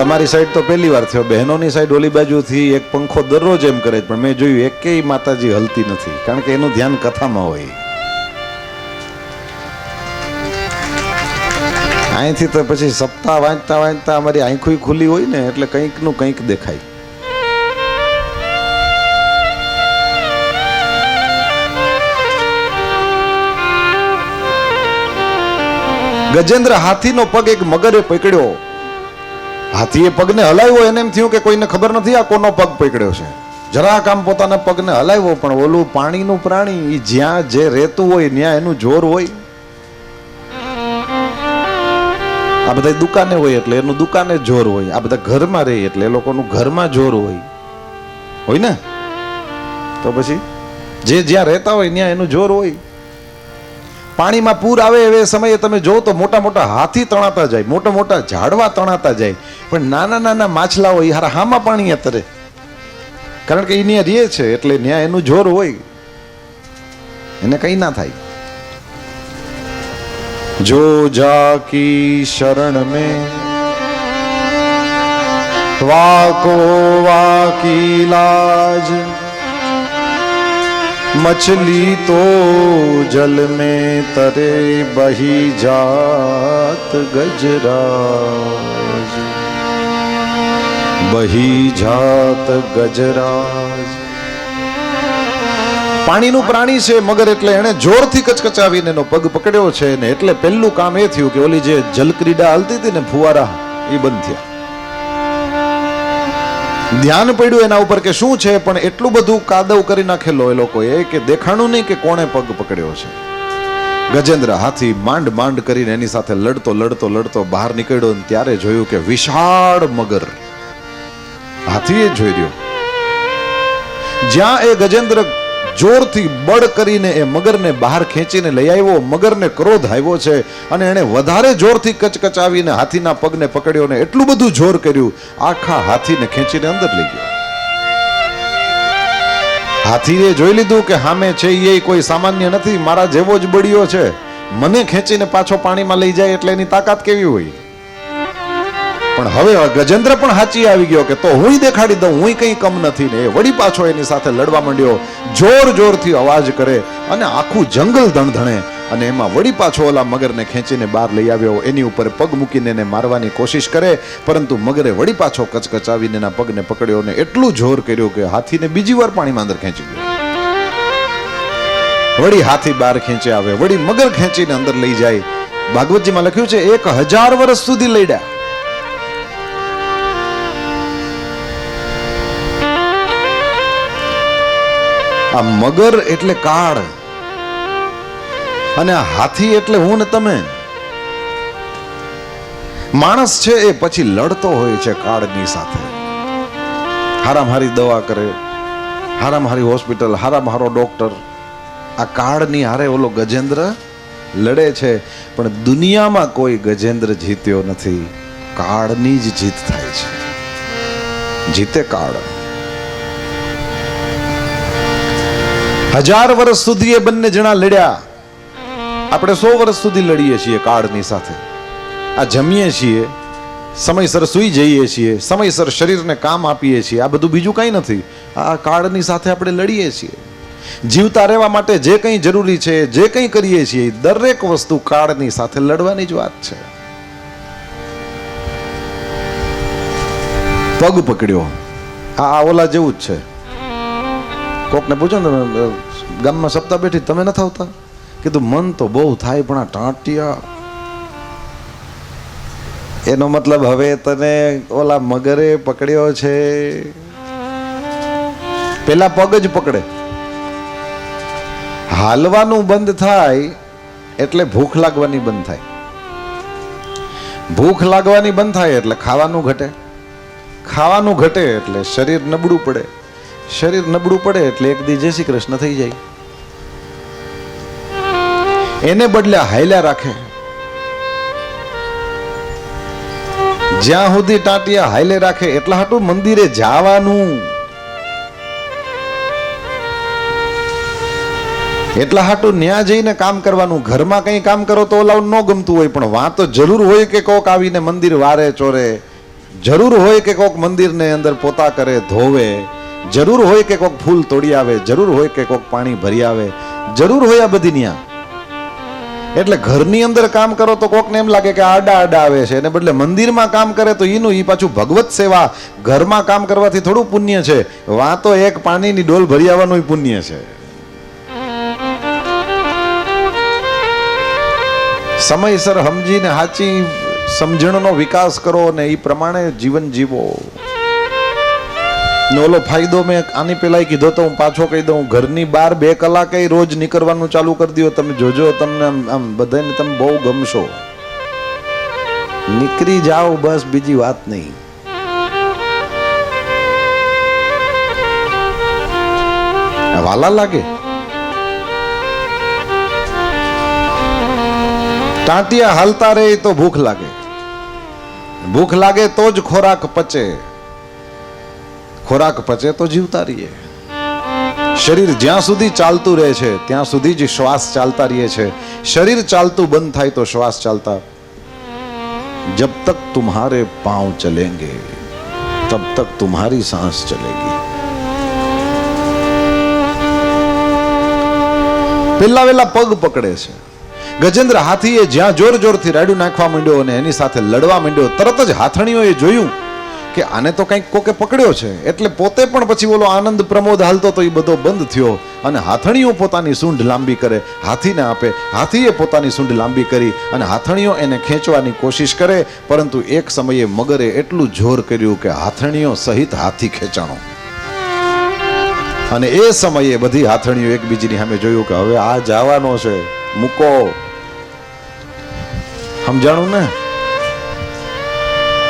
તમારી સાઈડ તો પહેલી વાર થયો, બહેનોની સાઈડ ઓલી બાજુથી એક પંખો દરરોજ એમ કરે, પણ મેં જોયું એકેય માતાજી હલતી નથી, કારણ કે એનું ધ્યાન કથામાં હોય. અહીંથી તો પછી સપ્તાહ વાંચતા વાંચતા અમારી આંખો ખુલ્લી હોય ને, એટલે કંઈક નું કંઈક દેખાય. ગજેન્દ્ર હાથીનો પગ એક મગરે પકડ્યો. હાથીએ પગને હલાવ્યો, એને એમ થયું કે કોઈને ખબર નથી આ કોનો પગ પકડ્યો છે. જરાક આમ પોતાના પગને હલાવ્યો, પણ ઓલું પાણીનું પ્રાણી જ્યાં જે રહેતું હોય ત્યાં એનું જોર હોય. આ બધા દુકાને હોય એટલે એનું દુકાને જોર હોય, આ બધા ઘરમાં રહે એટલે એ લોકોનું ઘરમાં જોર હોય ને. તો પછી જે જ્યાં રહેતા હોય ત્યાં એનું જોર હોય. પાણીમાં પૂર આવે એવે સમયે તમે જો તો મોટા મોટા હાથી તણાતા જાય, મોટા મોટા ઝાડવા તણાતા જાય, પણ નાના નાના માછલાઓ યાર હામાં પાણી તરે, કારણ કે એ ત્યાં રહે છે એટલે ત્યાં એનું જોર હોય, એને કઈ ના થાય. જો જાકી શરણ में वाको वाकी लाज, मछली तो जल में तरे बही जात गजराज, बही जात गजराज. પાણીનું પ્રાણી છે મગર, એટલે એને જોરથી કચકચાવીને એનો પગ પકડ્યો છે ને, એટલે પહેલું કામ એ થયું કે ઓલી જે જલક્રીડા હાલતી હતી ને ફુવારા, એ બંધ થયા. ધ્યાન પડ્યું એના ઉપર કે શું છે, પણ એટલું બધું કાદવ કરી નાખેલો એ લોકોએ કે દેખાણું નહીં કે કોણે પગ પકડ્યો છે. ગજેન્દ્ર હાથી માંડ માંડ કરીને એની સાથે લડતો લડતો લડતો બહાર નીકળ્યો, ત્યારે જોયું કે વિશાળ મગર. હાથીએ જોઈ રહ્યો, જ્યાં એ ગજેન્દ્ર જોરથી બળ કરીને એ મગરને બહાર ખેંચીને લઈ આવ્યો, મગરને ક્રોધ આવ્યો છે અને એને વધારે જોરથી કચકચાવીને હાથીના પગને પકડ્યો ને એટલું બધું જોર કર્યું, આખા હાથીને ખેંચીને અંદર લઈ ગયો. હાથીએ જોઈ લીધું કે સામે છે એ કોઈ સામાન્ય નથી, મારા જેવો જ બળિયો છે, મને ખેંચીને પાછો પાણીમાં લઈ જાય એટલે એની તાકાત કેવી હોય. પણ હવે ગજેન્દ્ર પણ હાચી આવી ગયો કે તો હું દેખાડી દઉં, હું કઈ કમ નથી ને. એ વળી પાછો એની સાથે લડવા માંડ્યો, જોર જોરથી અવાજ કરે અને આખું જંગલ ધણધણે, અને એમાં વળી પાછો ઓલા મગરને ખેંચીને બહાર લઈ આવ્યો. એની ઉપર પગ મૂકીને એને મારવાની કોશિશ કરે, પરંતુ મગરે વળી પાછો કચકચાવીને એના પગને પકડ્યો ને એટલું જોર કર્યું કે હાથીને બીજી વાર પાણીમાં અંદર ખેંચી ગયો. વળી હાથી બહાર ખેંચી આવે, વળી મગર ખેંચીને અંદર લઈ જાય. ભાગવતજીમાં લખ્યું છે 1000 વર્ષ સુધી લડ્યા. આ મગર એટલે કાળ અને હાથી એટલે હું ને તમે. માણસ છે એ પછી લડતો હોય છે કાળની સાથે. હારામ હારી દવા કરે, હારામ હારી હોસ્પિટલ, હારામ હારો ડોક્ટર. આ કાળની હારે ઓલો ગજેન્દ્ર લડે છે, પણ દુનિયામાં કોઈ ગજેન્દ્ર જીત્યો નથી, કાળની જ જીત થાય છે. જીતે કાળ. 1000 વર્ષ સુધી એ બંને જણા લડ્યા. આપણે 100 વર્ષ સુધી લડીએ છીએ કાળની સાથે. આ જમીએ છીએ, સમયસર સૂઈ જઈએ છીએ, સમયસર શરીરને કામ આપીએ છીએ, આ બધું બીજું કંઈ નથી. આ કાળની સાથે આપણે લડીએ છીએ. જીવતા રહેવા માટે જે કંઈ જરૂરી છે, જે કંઈ કરીએ છીએ, દરેક વસ્તુ કાળની સાથે લડવાની જ વાત છે. પગ પકડ્યો, આ ઓલા જેવું જ છે. કોકને પૂછો ને ગામમાં સપ્તાહ બેઠી, તમે નથી આવતા? કીધું મન તો બહુ થાય, પણ આ ટાંટિયા. એનો મતલબ હવે તને ઓલા મગરે પકડ્યો છે. પેલા પગ જ પકડે, હાલવાનું બંધ થાય એટલે ભૂખ લાગવાની બંધ થાય. ભૂખ લાગવાની બંધ થાય એટલે ખાવાનું ઘટે, ખાવાનું ઘટે એટલે શરીર નબળું પડે, શરીર નબળું પડે એટલે એક દી જય શ્રી કૃષ્ણ થઈ જાય. એને બદલે હાલ્યા રાખે. જ્યાં સુધી ટાંટિયા હાલે રાખે એટલા હાટું મંદિરે જવાનું, એટલા હાટું ન્યા જઈને કામ કરવાનું. ઘરમાં કઈ કામ કરો તો ઓલા ન ગમતું હોય, પણ વાં તો જરૂર હોય કે કોક આવીને મંદિર વારે ચોરે, જરૂર હોય કે કોઈક મંદિરને અંદર પોતા કરે, ધોવે, જરૂર હોય કે કોઈક ફૂલ તોડી આવે, જરૂર હોય કે કોઈક પાણી ભરી આવે, જરૂર હોય આ બધી ન્યા. એટલે ઘરની અંદર કામ કરો તો કોકને એમ લાગે કે આડા આડા આવે છે, એને બદલે મંદિરમાં કામ કરે તો ઈ પાછું ભગવત સેવા. ઘરમાં કામ કરવાથી થોડું પુણ્ય છે, વાં તો એક પાણીની ડોલ ભરી આવવાનું પુણ્ય છે. સમયસર સમજીને સાચી સમજણનો વિકાસ કરો ને એ પ્રમાણે જીવન જીવો. ઓલો ફાયદો મેં આની પેલા કીધો તો હું પાછો કહી દઉં, ઘરની બહાર 2 કલાકે રોજ નીકળવાનું ચાલુ કરી દો, તમે જોજો તમને આમ બધાને તમે બહુ ગમશો. નીકળી જાઓ બસ, બીજી વાત નહીં. વાલા લાગે. ટાંટિયા હાલતા રહે તો ભૂખ લાગે, ભૂખ લાગે તો જ ખોરાક પચે, ખોરાક પચે તો જીવતા રહીએ. શરીર જ્યાં સુધી ચાલતું રહે છે ત્યાં સુધી જ શ્વાસ ચાલતા રહે છે. શરીર ચાલતું બંધ થાય તો શ્વાસ ચાલતા. જબ તક તુમ્હારે પાંવ ચલેંગે તબ તક तुम्हारी सांस चलेगी. પેલા વેલા પગ પકડે છે. ગજેન્દ્ર હાથીએ જ્યાં જોર જોરથી રાડું નાખવા માંડ્યો અને એની સાથે લડવા માંડ્યો, તરત જ હાથણીઓએ જોયું કે આને તો કંઈક કોકે પકડ્યો છે, એટલે પોતે પણ પછી ઓલો આનંદ પ્રમોદ હાલતો તો એ બધો બંધ થયો. અને હાથણીઓ પોતાની સૂંઢ લાંબી કરે, હાથીને આપે. હાથીએ પોતાની સૂંઢ લાંબી કરી અને હાથણીઓ એને ખેંચવાની કોશિશ કરે, પરંતુ એક સમયે મગરે એટલું જોર કર્યું કે હાથણીઓ સહિત હાથી ખેંચાણો. અને એ સમયે બધી હાથણીઓ એકબીજીની સામે જોયું કે હવે આ જવાનો છે, મૂકો. સમજાણું ને?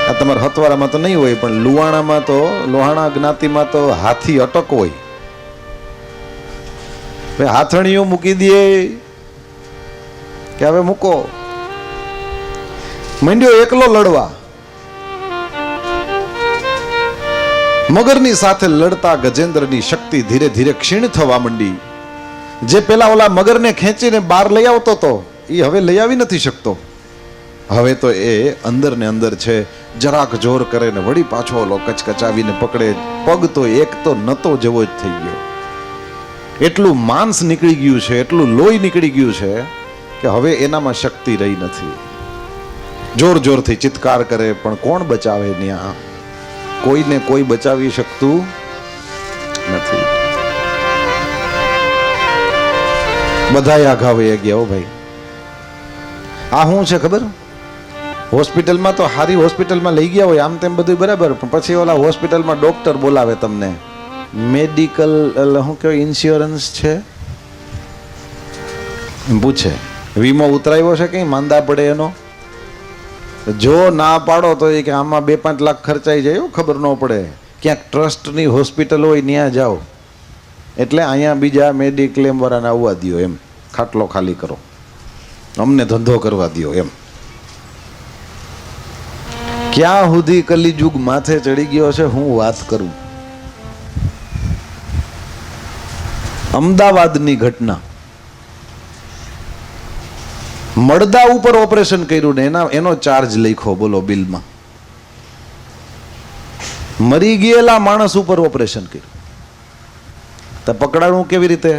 આ તમારા હતવારામાં તો નહીં હોય, પણ લુહાણામાં તો, લોહાણા જ્ઞાતિમાં તો હાથી અટક હોય. હાથણીઓ મૂકી દે કે હવે મૂકો. મંડ્યો એકલો લડવા. મગરની સાથે લડતા ગજેન્દ્રની શક્તિ ધીરે ધીરે ક્ષીણ થવા માંડી. જે પેલા ઓલા મગરને ખેંચીને બહાર લઈ આવતો હતો એ હવે લઈ આવી નથી શકતો. હવે તો એ અંદર ને અંદર છે. જરાક જોર કરે ને વળી પાછો ઓલો કચકચાવીને પકડે. પગ તો એક તો નતો જેવો જ થઈ ગયો. એટલું માંસ નીકળી ગયું છે, એટલું લોહી નીકળી ગયું છે કે હવે એનામાં શક્તિ રહી નથી. જોર જોરથી ચિત્કાર કરે પણ કોણ બચાવે? ન્યા કોઈને કોઈ બચાવી શકતું નથી. બધાય આઘા વહી ગયા. હો ભાઈ, આ શું છે ખબર? હોસ્પિટલમાં તો સારી હોસ્પિટલમાં લઈ ગયા હોય આમ તેમ બધું બરાબર, પણ પછી ઓલા હોસ્પિટલમાં ડોક્ટર બોલાવે તમને, મેડિકલ શું કહેવાય, ઇન્સ્યોરન્સ છે એમ પૂછે, વીમો ઉતરાવ્યો છે કઈ માંદા પડે એનો? જો ના પાડો તો એ કે આમાં 2-5 લાખ ખર્ચાઈ જાય, ખબર ન પડે. ક્યાંક ટ્રસ્ટની હોસ્પિટલ હોય ત્યાં જાઓ, એટલે અહીંયા બીજા મેડિક્લેમ વાળાને આવવા દો, એમ ખાટલો ખાલી કરો, અમને ધંધો કરવા દો એમ. ક્યાં સુધી કલિયુગ માથે ચડી ગયો છે, હું વાત કરું. અમદાવાદની ઘટના. મળદા ઉપર ઓપરેશન કર્યું ને એનો ચાર્જ લખ્યો, બોલો બિલમાં. મરી ગયેલા માણસ ઉપર ઓપરેશન કર્યું. તો પકડાણું કેવી રીતે?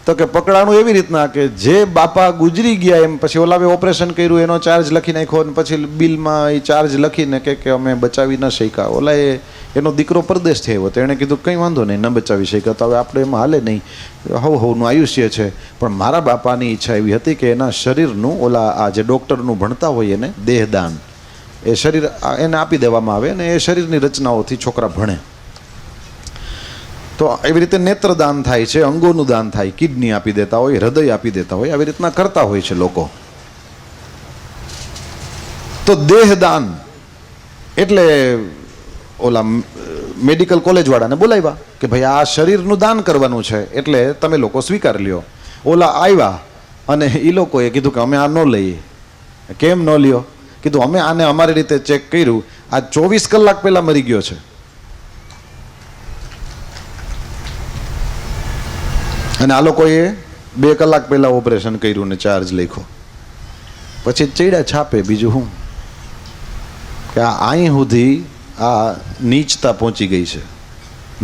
તો કે પકડાણું એવી રીતના કે જે બાપા ગુજરી ગયા એમ પછી ઓલાવે ઓપરેશન કર્યું એનો ચાર્જ લખી નાખ્યો, અને પછી બિલમાં એ ચાર્જ લખીને કે અમે બચાવી ન શક્યા. ઓલા એનો દીકરો પરદેશ થયો તો એણે કીધું કંઈ વાંધો નહીં, ન બચાવી શક્યા તો હવે આપણે એમાં હાલે નહીં, હવનું આયુષ્ય છે. પણ મારા બાપાની ઈચ્છા એવી હતી કે એના શરીરનું ઓલા આ જે ડૉક્ટરનું ભણતા હોય એને દેહદાન, એ શરીર એને આપી દેવામાં આવે અને એ શરીરની રચનાઓથી છોકરા ભણે. તો એવી રીતે નેત્રદાન થાય છે, અંગોનું દાન થાય, કિડની આપી દેતા હોય, હૃદય આપી દેતા હોય, આવી રીતના કરતા હોય છે લોકો. તો દેહદાન એટલે ઓલા મેડિકલ કોલેજ વાળાને બોલાવ્યા કે ભાઈ આ શરીરનું દાન કરવાનું છે, એટલે તમે લોકો સ્વીકાર લ્યો. ઓલા આવ્યા અને એ લોકોએ કીધું કે અમે આ ન લઈએ. કેમ ન લ્યો? કીધું અમે આને અમારી રીતે ચેક કર્યું, આ 24 કલાક પહેલા મરી ગયો છે, અને આ લોકોએ 2 કલાક પહેલા ઓપરેશન કર્યું ને ચાર્જ લખ્યો. પછી ચડ્યા છાપે, બીજું શું? કે અહીં સુધી આ નીચતા પહોંચી ગઈ છે,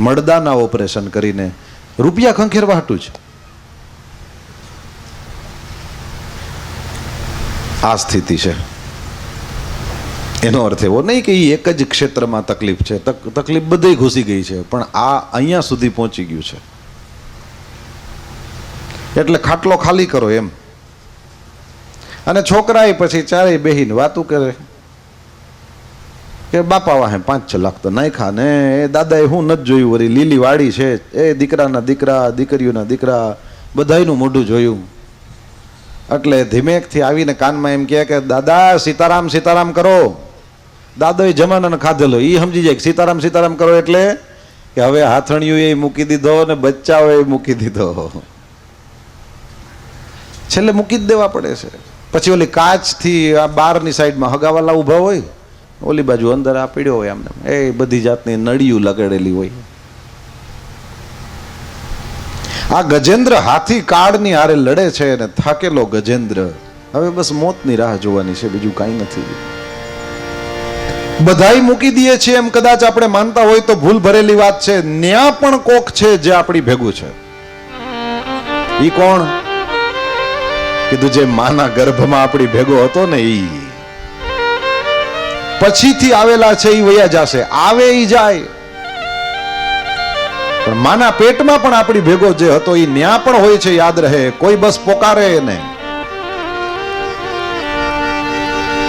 મળદાના ઓપરેશન કરીને રૂપિયા ખંખેરવા હાટું છે. આ સ્થિતિ છે. એનો અર્થ એવો નહીં કે એ એક જ ક્ષેત્રમાં તકલીફ છે, તકલીફ બધે ઘૂસી ગઈ છે, પણ આ અહીંયા સુધી પહોંચી ગયું છે. એટલે ખાટલો ખાલી કરો એમ. અને છોકરા પછી ચારેય બેહીને વાતું કરે કે બાપા વાહે 5-6 લાખ તો નાખ્યા ને એ દાદાએ હું નથી જોયું, વળી લીલી વાડી છે, એ દીકરાના દીકરા દીકરીઓના દીકરા બધાયનું મોઢું જોયું. એટલે ધીમેકથી આવીને કાનમાં એમ કહે કે દાદા સીતારામ સીતારામ કરો. દાદોએ જમાનાને ખાધેલો, એ સમજી જાય કે સીતારામ સીતારામ કરો એટલે કે હવે હાથણિયું એ મૂકી દીધો ને બચ્ચાઓ એ મૂકી દીધો, છેલ્લે મૂકી જ દેવા પડે છે. પછી ઓલી કાચથી આ બારની સાઈડમાં હગાવાલા ઊભા હોય, ઓલી બાજુ અંદર આ પીડ્યો હોય, આમને એ બધી જાતની નળિયું લગાડેલી હોય. આ ગજેન્દ્ર હાથી કાળની હારે લડે છે અને થાકેલો ગજેન્દ્ર હવે બસ મોતની રાહ જોવાની છે, બીજું કાંઈ નથી. બધાય મૂકી દઈએ છીએ એમ કદાચ આપણે માનતા હોય તો ભૂલ ભરેલી વાત છે. ન્યા પણ કોક છે જે આપણી ભેગું છે. ઈ કોણ? કીધું જે માના ગર્ભમાં આપણી ભેગો હતો ને ઈ પછીથી આવેલા છે, ઈ વયા જશે, આવે ઈ જાય, પણ માના પેટમાં પણ આપણી ભેગો જે હતો ઈ ન્યા પણ હોય છે, યાદ રહે. કોઈ બસ પોકારે એને,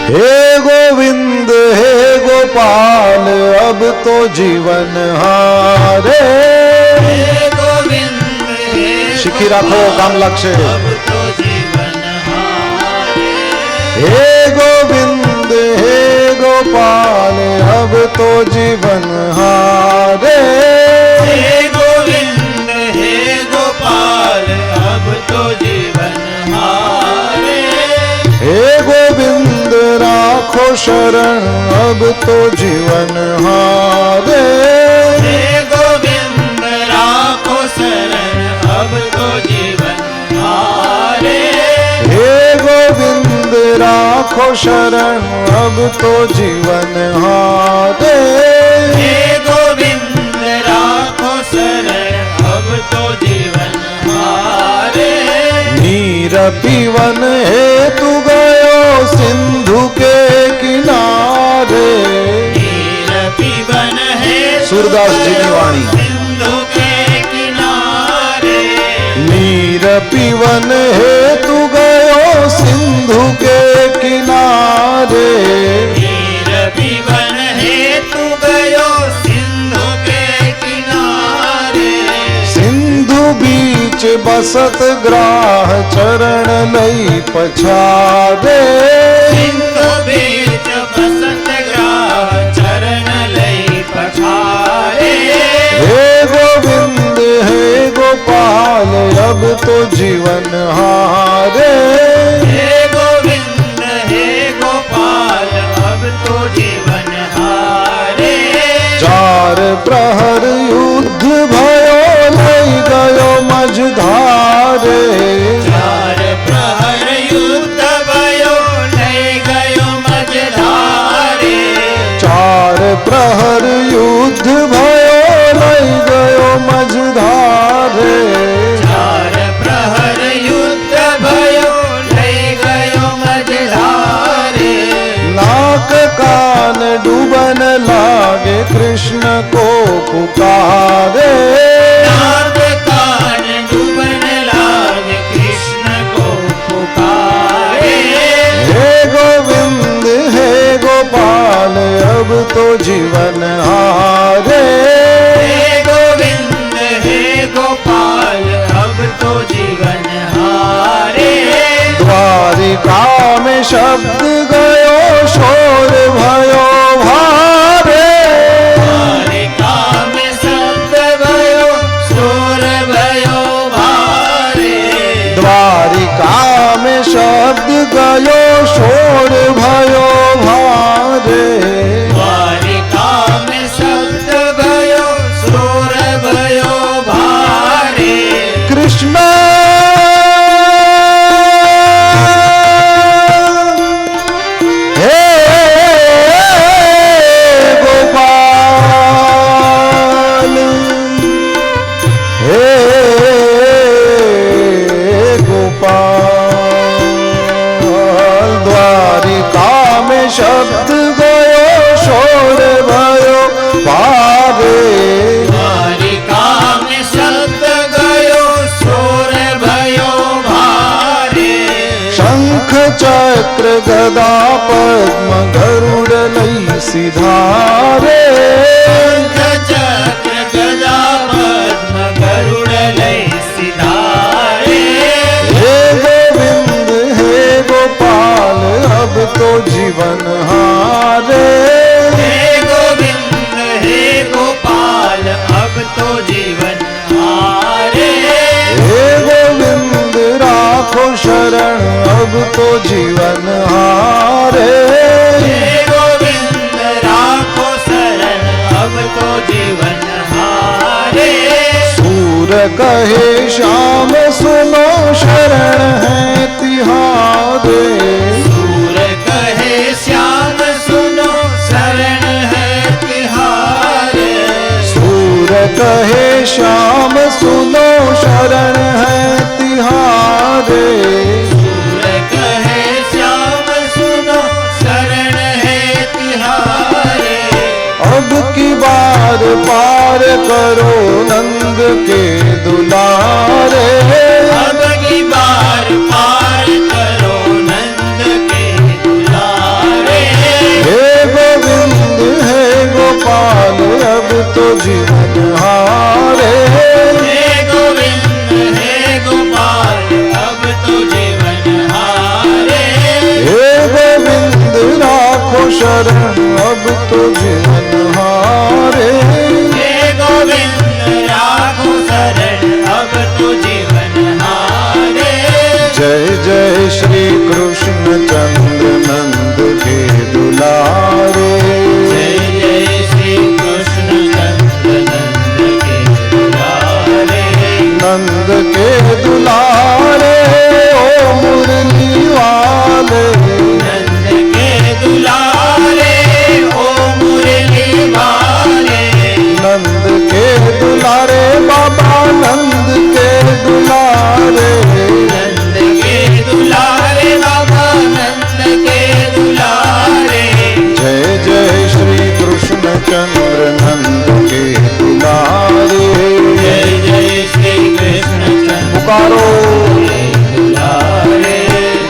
हे गोविंद हे गोपाल अब तो जीवन हारे. हे गोविंद हे શીખી રાખો, કામ લાગશે. अब तो जीवन हारे. हे गोविंद हे गोपाल अब तो जीवन हारे. हे गोविंद हे गोपाल अब तो जीवन हारे. हे गोविंद राखो शरण अब तो जीवन हारे. हे गोविंद राखो शरण अब तो जीवन हारे. हे गोविंद राखो शरण अब तो जीवन हारे. हे गोविंद राखो शरण अब तो जीवन हारे. नीर पीवन हेतु गयो सिंधु के किनारे. नीर पीवन है सूरदास जी की वाणी. सिंधु के किनारे. नीर पीवन हेतु गयो सिंधु के किनारे. नीर पीवन हेतु गयो सिंधु के किनारे. सिंधु बीच बसत ग्राह चरण लई पछारे. सिंधु बीच बसत ग्राह चरण लई पछारे. हे गोविंद हे गोपाल अब तो जीवन हारे. हे गोविंद हे गोपाल अब तो जीवन हारे. चार प्रहर युद्ध भयो लई गयो मझधारे. चार प्रहर युद्ध भयो लई गयो मझधारे. चार प्रहर युद्ध भयो लई गयो मझधारे. चार प्रहर युद्ध भयो लई गयो मझधारे. नाक कान डूबन लागे कृष्ण को पुकारे. नाक कान डूबन लागे कृष्ण को पुकारे. हे गोविंद हे गोपाल अब तो जीवन हारे. हे गोविंद हे गोपाल अब तो जीवन हारे. द्वारिका में शब्द गयो शोर भयो भारे. द्वारिका में शब्द भयो शोर भयो भारे. द्वारिका में शब्द गयो शोर भयो भारे. द्वारिका में शब्द भयो शोर भयो भारे. कृष्ण हे શબ્દ ગયો શોર ભયો ભારે દ્વારિકા મેં શબ્દ ગયો શોર ભયો ભારે શંખ ચક્ર ગદા પદ્મ ગરુડ લઈ સિધારે ચક્ર ગદા પદ્મ ગરુડ લઈ સિધારે હે ગોવિંદ હે ગોપાલ અબ તો જીવન હારે હે ગોવિંદ હે ગોપાલ અબ તો જીવન હારે હે ગોવિંદ રાખો શરણ અબ તો જીવન હારે હે ગોવિંદ રાખો શરણ અબ તો જીવન હારે सूर कहे श्याम सुनो शरण है तिहारे सूर कहे श्याम सुनो शरण है तिहारे सूर कहे श्याम सुनो शरण है तिहारे सूर कहे श्याम सुनो शरण है तिहारे अब की बार पार करो नंद के दुलारे अब की बार पार करो नंद के दुलारे हे गोविंद हे गोपाल अब तो जीवन हारे हे गोविंद हे गोपाल अब तो जीवन हारे हे गोविंद राखो शरण अब तो जीवन हारे हे गोविंद राखो शरण अब तो जीवन हारे जय जय श्री कृष्ण चंद्र नंद के दुलारे जय जय श्री कृष्ण चंद्र नंद के दुलारे नंद के दुलारे ओ मुरली वाले नंद के दुलारे ओ मुरली वाले नंद के दुलारे बाबा नंद के दुलारे नंद के दुलारे बाबा नंद के दुलारे जय जय श्री कृष्ण चंद्र नंद के दुलारे जय जय श्री कृष्ण चंद्र पुकारो के दुलारे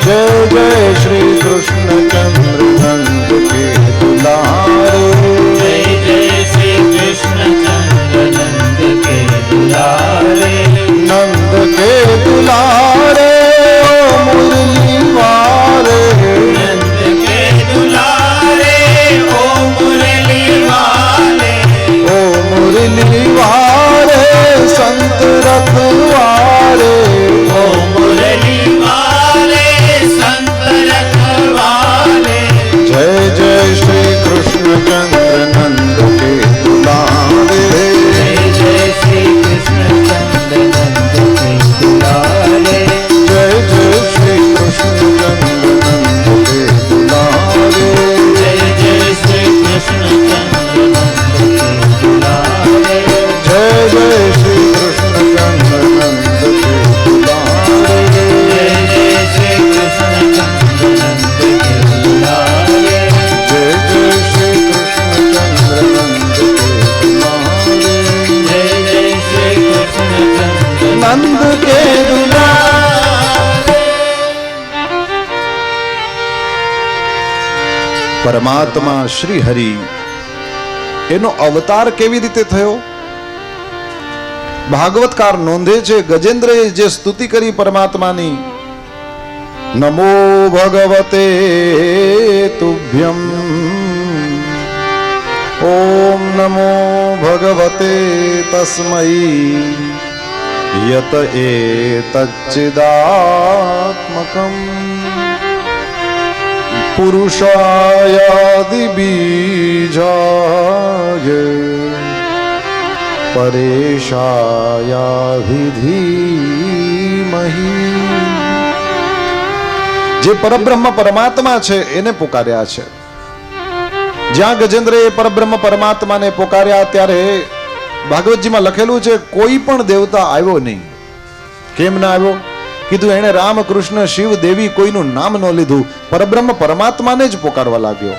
जय जय श्री कृष्ण चंद्र नंद के दुलारे जय जय श्री कृष्ण चंद्र नंद के दुलारे नंद के दुलारे ओ मुरली वाले नंद के दुलारे ओ मुरली वाले ओ मुरली वाले संत रखवारे ओ मुरली वाले संत रखवाले जय जय श्री कृष्ण चंद्र नंद के दुलारे जय जय श्री कृष्ण चंद्र नंद के दुलारे जय जय श्री कृष्ण चंद्र नंद के दुलारे जय जय श्री कृष्ण चंद्र नंद के दुलारे जय जय श्री कृष्ण चंद्र नंद के दुलारे जय जय श्री कृष्ण चंद्र नंद के दुलारे जय जय श्री कृष्ण चंद्र नंद के दुलारे जय जय श्री कृष्ण चंद्र नंद के दुलारे પરમાત્મા શ્રી હરિ એનો અવતાર કેવી રીતે થયો? ભાગવતકાર નોંધે છે ગજેન્દ્રએ જે સ્તુતિ કરી પરમાત્માની, નમો ભગવતે તુભ્યમ ઓમ નમો ભગવતે તસ્મૈ યત એતચ્ચિદાત્મકમ પુરુષાયાદિ બીજાય પરેશાયાધિધીમહિ. જે પરબ્રહ્મ પરમાત્મા છે એને પુકાર્યા છે. જ્યાં ગજેન્દ્રએ પરબ્રહ્મ પરમાત્માને પુકાર્યા ત્યારે ભાગવતજીમાં લખેલું છે કોઈ પણ દેવતા આવ્યો નહીં. કેમ ના આવ્યો? કીધું એણે રામ કૃષ્ણ શિવ દેવી કોઈનું નામ ન લીધું, પરબ્રહ્મ પરમાત્માને જ પોકારવા લાગ્યો.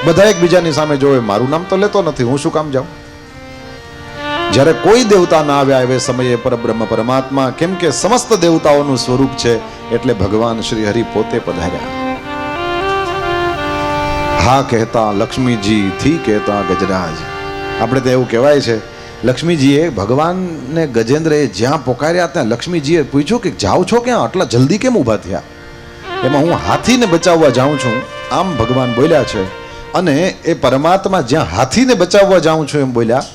બધા એકબીજાની સામે જોવે, મારું નામ તો લેતો નથી, હું શું કામ જાઉં? જ્યારે કોઈ દેવતા ના આવ્યા એ સમયે પરબ્રહ્મ પરમાત્મા, કેમ કે સમસ્ત દેવતાઓનું સ્વરૂપ છે એટલે ભગવાન શ્રી હરિ પોતે પધાર્યા. હા કહેતા લક્ષ્મીજી, થી કહેતા ગજરાજ. આપણે તો એવું કહેવાય છે, લક્ષ્મીજીએ ભગવાનને ગજેન્દ્રએ જ્યાં પોકાર્યા ત્યાં લક્ષ્મીજીએ પૂછ્યું કે જાઓ છો ક્યાં, આટલા જલ્દી કેમ ઊભા થયા? એમાં હું હાથીને બચાવવા જાઉં છું, આમ ભગવાન બોલ્યા છે. અને એ પરમાત્મા જ્યાં હાથીને બચાવવા જાઉં છું એમ બોલ્યા,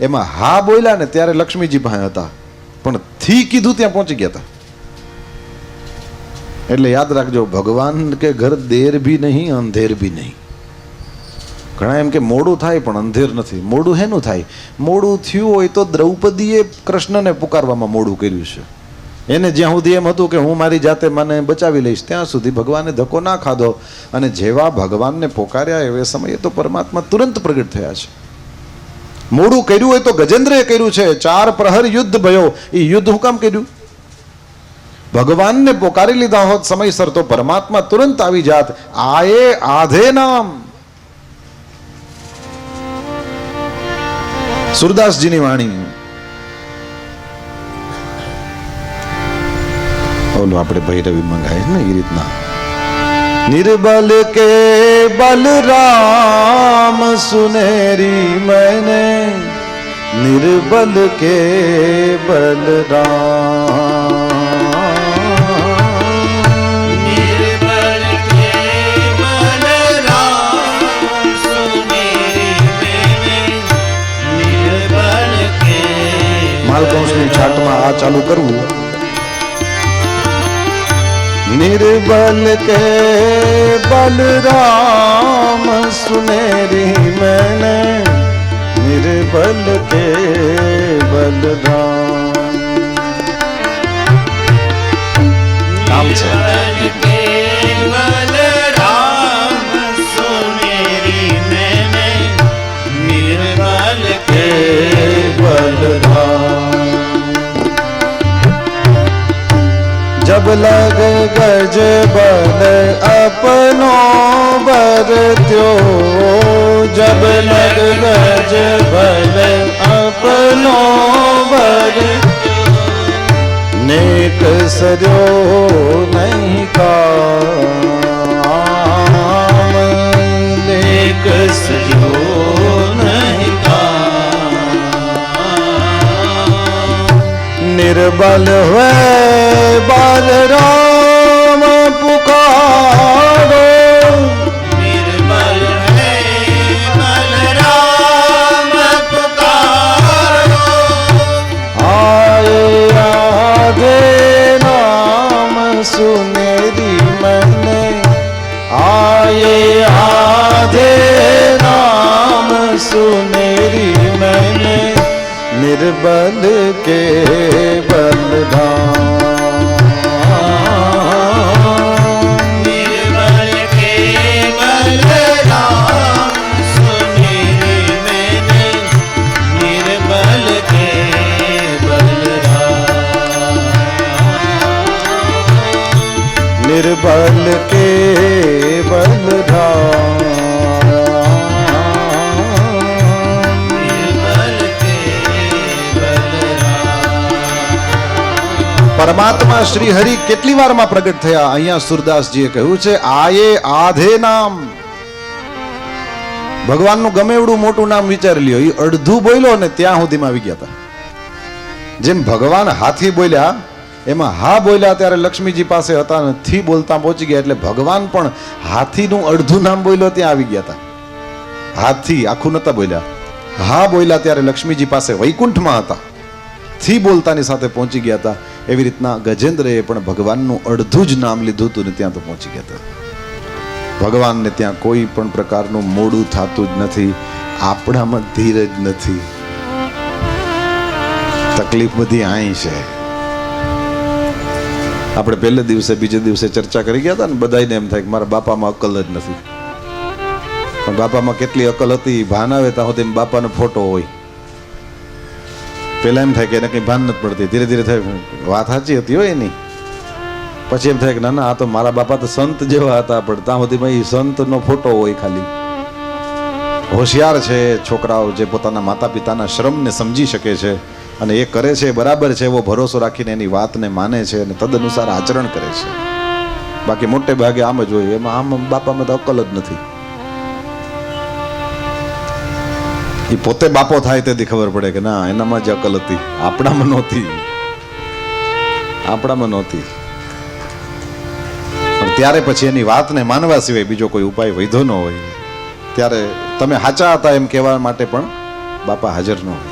એમાં હા બોલ્યા ને ત્યારે લક્ષ્મીજી પાસે હતા, પણ થી કીધું ત્યાં પહોંચી ગયા હતા. એટલે યાદ રાખજો, ભગવાન કે ઘર દેર ભી નહીં અંધેર ભી નહીં. ઘણા એમ કે મોડું થાય પણ અંધેર નથી. મોડું હેનું થાય? મોડું થયું હોય તો દ્રૌપદીએ કૃષ્ણને પુકારવામાં મોડું કર્યું છે. એને જ્યાં સુધી એમ હતું કે હું મારી જાતે મને બચાવી લઈશ, ત્યાં સુધી ભગવાને ધક્કો ના ખાધો. અને જેવા ભગવાનને પોકાર્યા એવે સમયે તો પરમાત્મા તુરંત પ્રગટ થયા છે. મોડું કર્યું હોય તો ગજેન્દ્રએ કર્યું છે. 4 પ્રહર યુદ્ધ ભયો, એ યુદ્ધ હું કામ કર્યું? ભગવાનને પોકારી લીધા હોત સમયસર તો પરમાત્મા તુરંત આવી જાત. આયે આધે નામ. સુરદાસજીની વાણી. ઓલો આપણે ભૈરવી મંગાય ને એ રીતના. निर्बल के बलराम सुनेरी मैंने, निर्बल के बलराम. निर्बल के बलराम सुनेरी मैंने, निर्बल के मालकंसની છાટમાં આ ચાલુ કરવું. निर्बल के बलराम सुनेरी मैंने, निर्बल के बलराम. नाम છે निर्बल के बलराम सुनेरी मैंने, निर्बल के बलराम. जब लग गज बल अपनो बरत्यो, जब लग गज बल अपनो बरत्यो, नेक सर्यो नहीं काम, नेक सर्यो नहीं काम. निर्बल हुए बलराम पुकारो, निर्बल है बलराम पुकारो, आए आधे नाम सुनेरी मैंने, आए आधे नाम सुनेरी मैंने, निर्बल के बलराम. निर्बल के बलराम सुनेरी मैंने, निर्बल के बलराम. निर्बल के बलराम. निर्बल के बलराम. પરમાત્મા શ્રી હરિ કેટલી વારમાં પ્રગટ થયા? અહીંયા સુરદાસજીએ કહ્યું છે, આયે આધે નામ. ભગવાનનું ગમે એવડું મોટું નામ વિચારી લ્યો, એ અડધું બોલ્યો ને ત્યાં સુધીમાં આવી ગયા હતા. જેમ ભગવાન હાથી બોલ્યા, એમાં હા બોલ્યા ત્યારે લક્ષ્મીજી પાસે હતા, નથી બોલતા પહોંચી ગયા. એટલે ભગવાન પણ હાથીનું અડધું નામ બોલ્યો ત્યાં આવી ગયા હતા. હાથી આખું નતા બોલ્યા, હા બોલ્યા ત્યારે લક્ષ્મીજી પાસે વૈકુંઠમાં હતા, થી બોલતાની સાથે પહોંચી ગયા હતા. એવી રીતના ગજેન્દ્રએ પણ ભગવાનનું અડધું જ નામ લીધું હતું ને ત્યાં તો પહોંચી ગયા હતા. ભગવાનને ત્યાં કોઈ પણ પ્રકારનું મોડું થતું જ નથી. આપણામાં ધીરજ નથી. તકલીફ બધી આઈ છે. આપણે પહેલે દિવસે બીજે દિવસે ચર્ચા કરી ગયા હતા ને, બધાને એમ થાય કે મારા બાપામાં અકલ જ નથી. પણ બાપામાં કેટલી અકલ હતી ભાન આવે ત્યાં સુધી બાપાનો ફોટો હોય. પેલા એમ થાય કે એને કઈ ભાન નથી પડતી, ધીરે ધીરે થાય વાત સાચી હતી હોય એની. પછી એમ થાય કે ના ના, આ તો મારા બાપા તો સંત જેવા હતા, પણ ત્યાં સુધીમાં એ સંતનો ફોટો હોય ખાલી. હોશિયાર છે છોકરાઓ, જે પોતાના માતા પિતાના શ્રમને સમજી શકે છે અને એ કરે છે બરાબર છે એવો ભરોસો રાખીને એની વાતને માને છે અને તદનુસાર આચરણ કરે છે. બાકી મોટે ભાગે આમ જ હોય, એમાં આમ બાપામાં તો અક્કલ જ નથી. એ પોતે બાપો થાય તેથી ખબર પડે કે ના, એનામાં જ અક્કલ હતી, આપણામાં નહોતી, આપણામાં નહોતી. પણ ત્યારે પછી એની વાતને માનવા સિવાય બીજો કોઈ ઉપાય વૈધો ન હોય. ત્યારે તમે સાચા હતા એમ કહેવા માટે પણ બાપા હાજર ન હોય.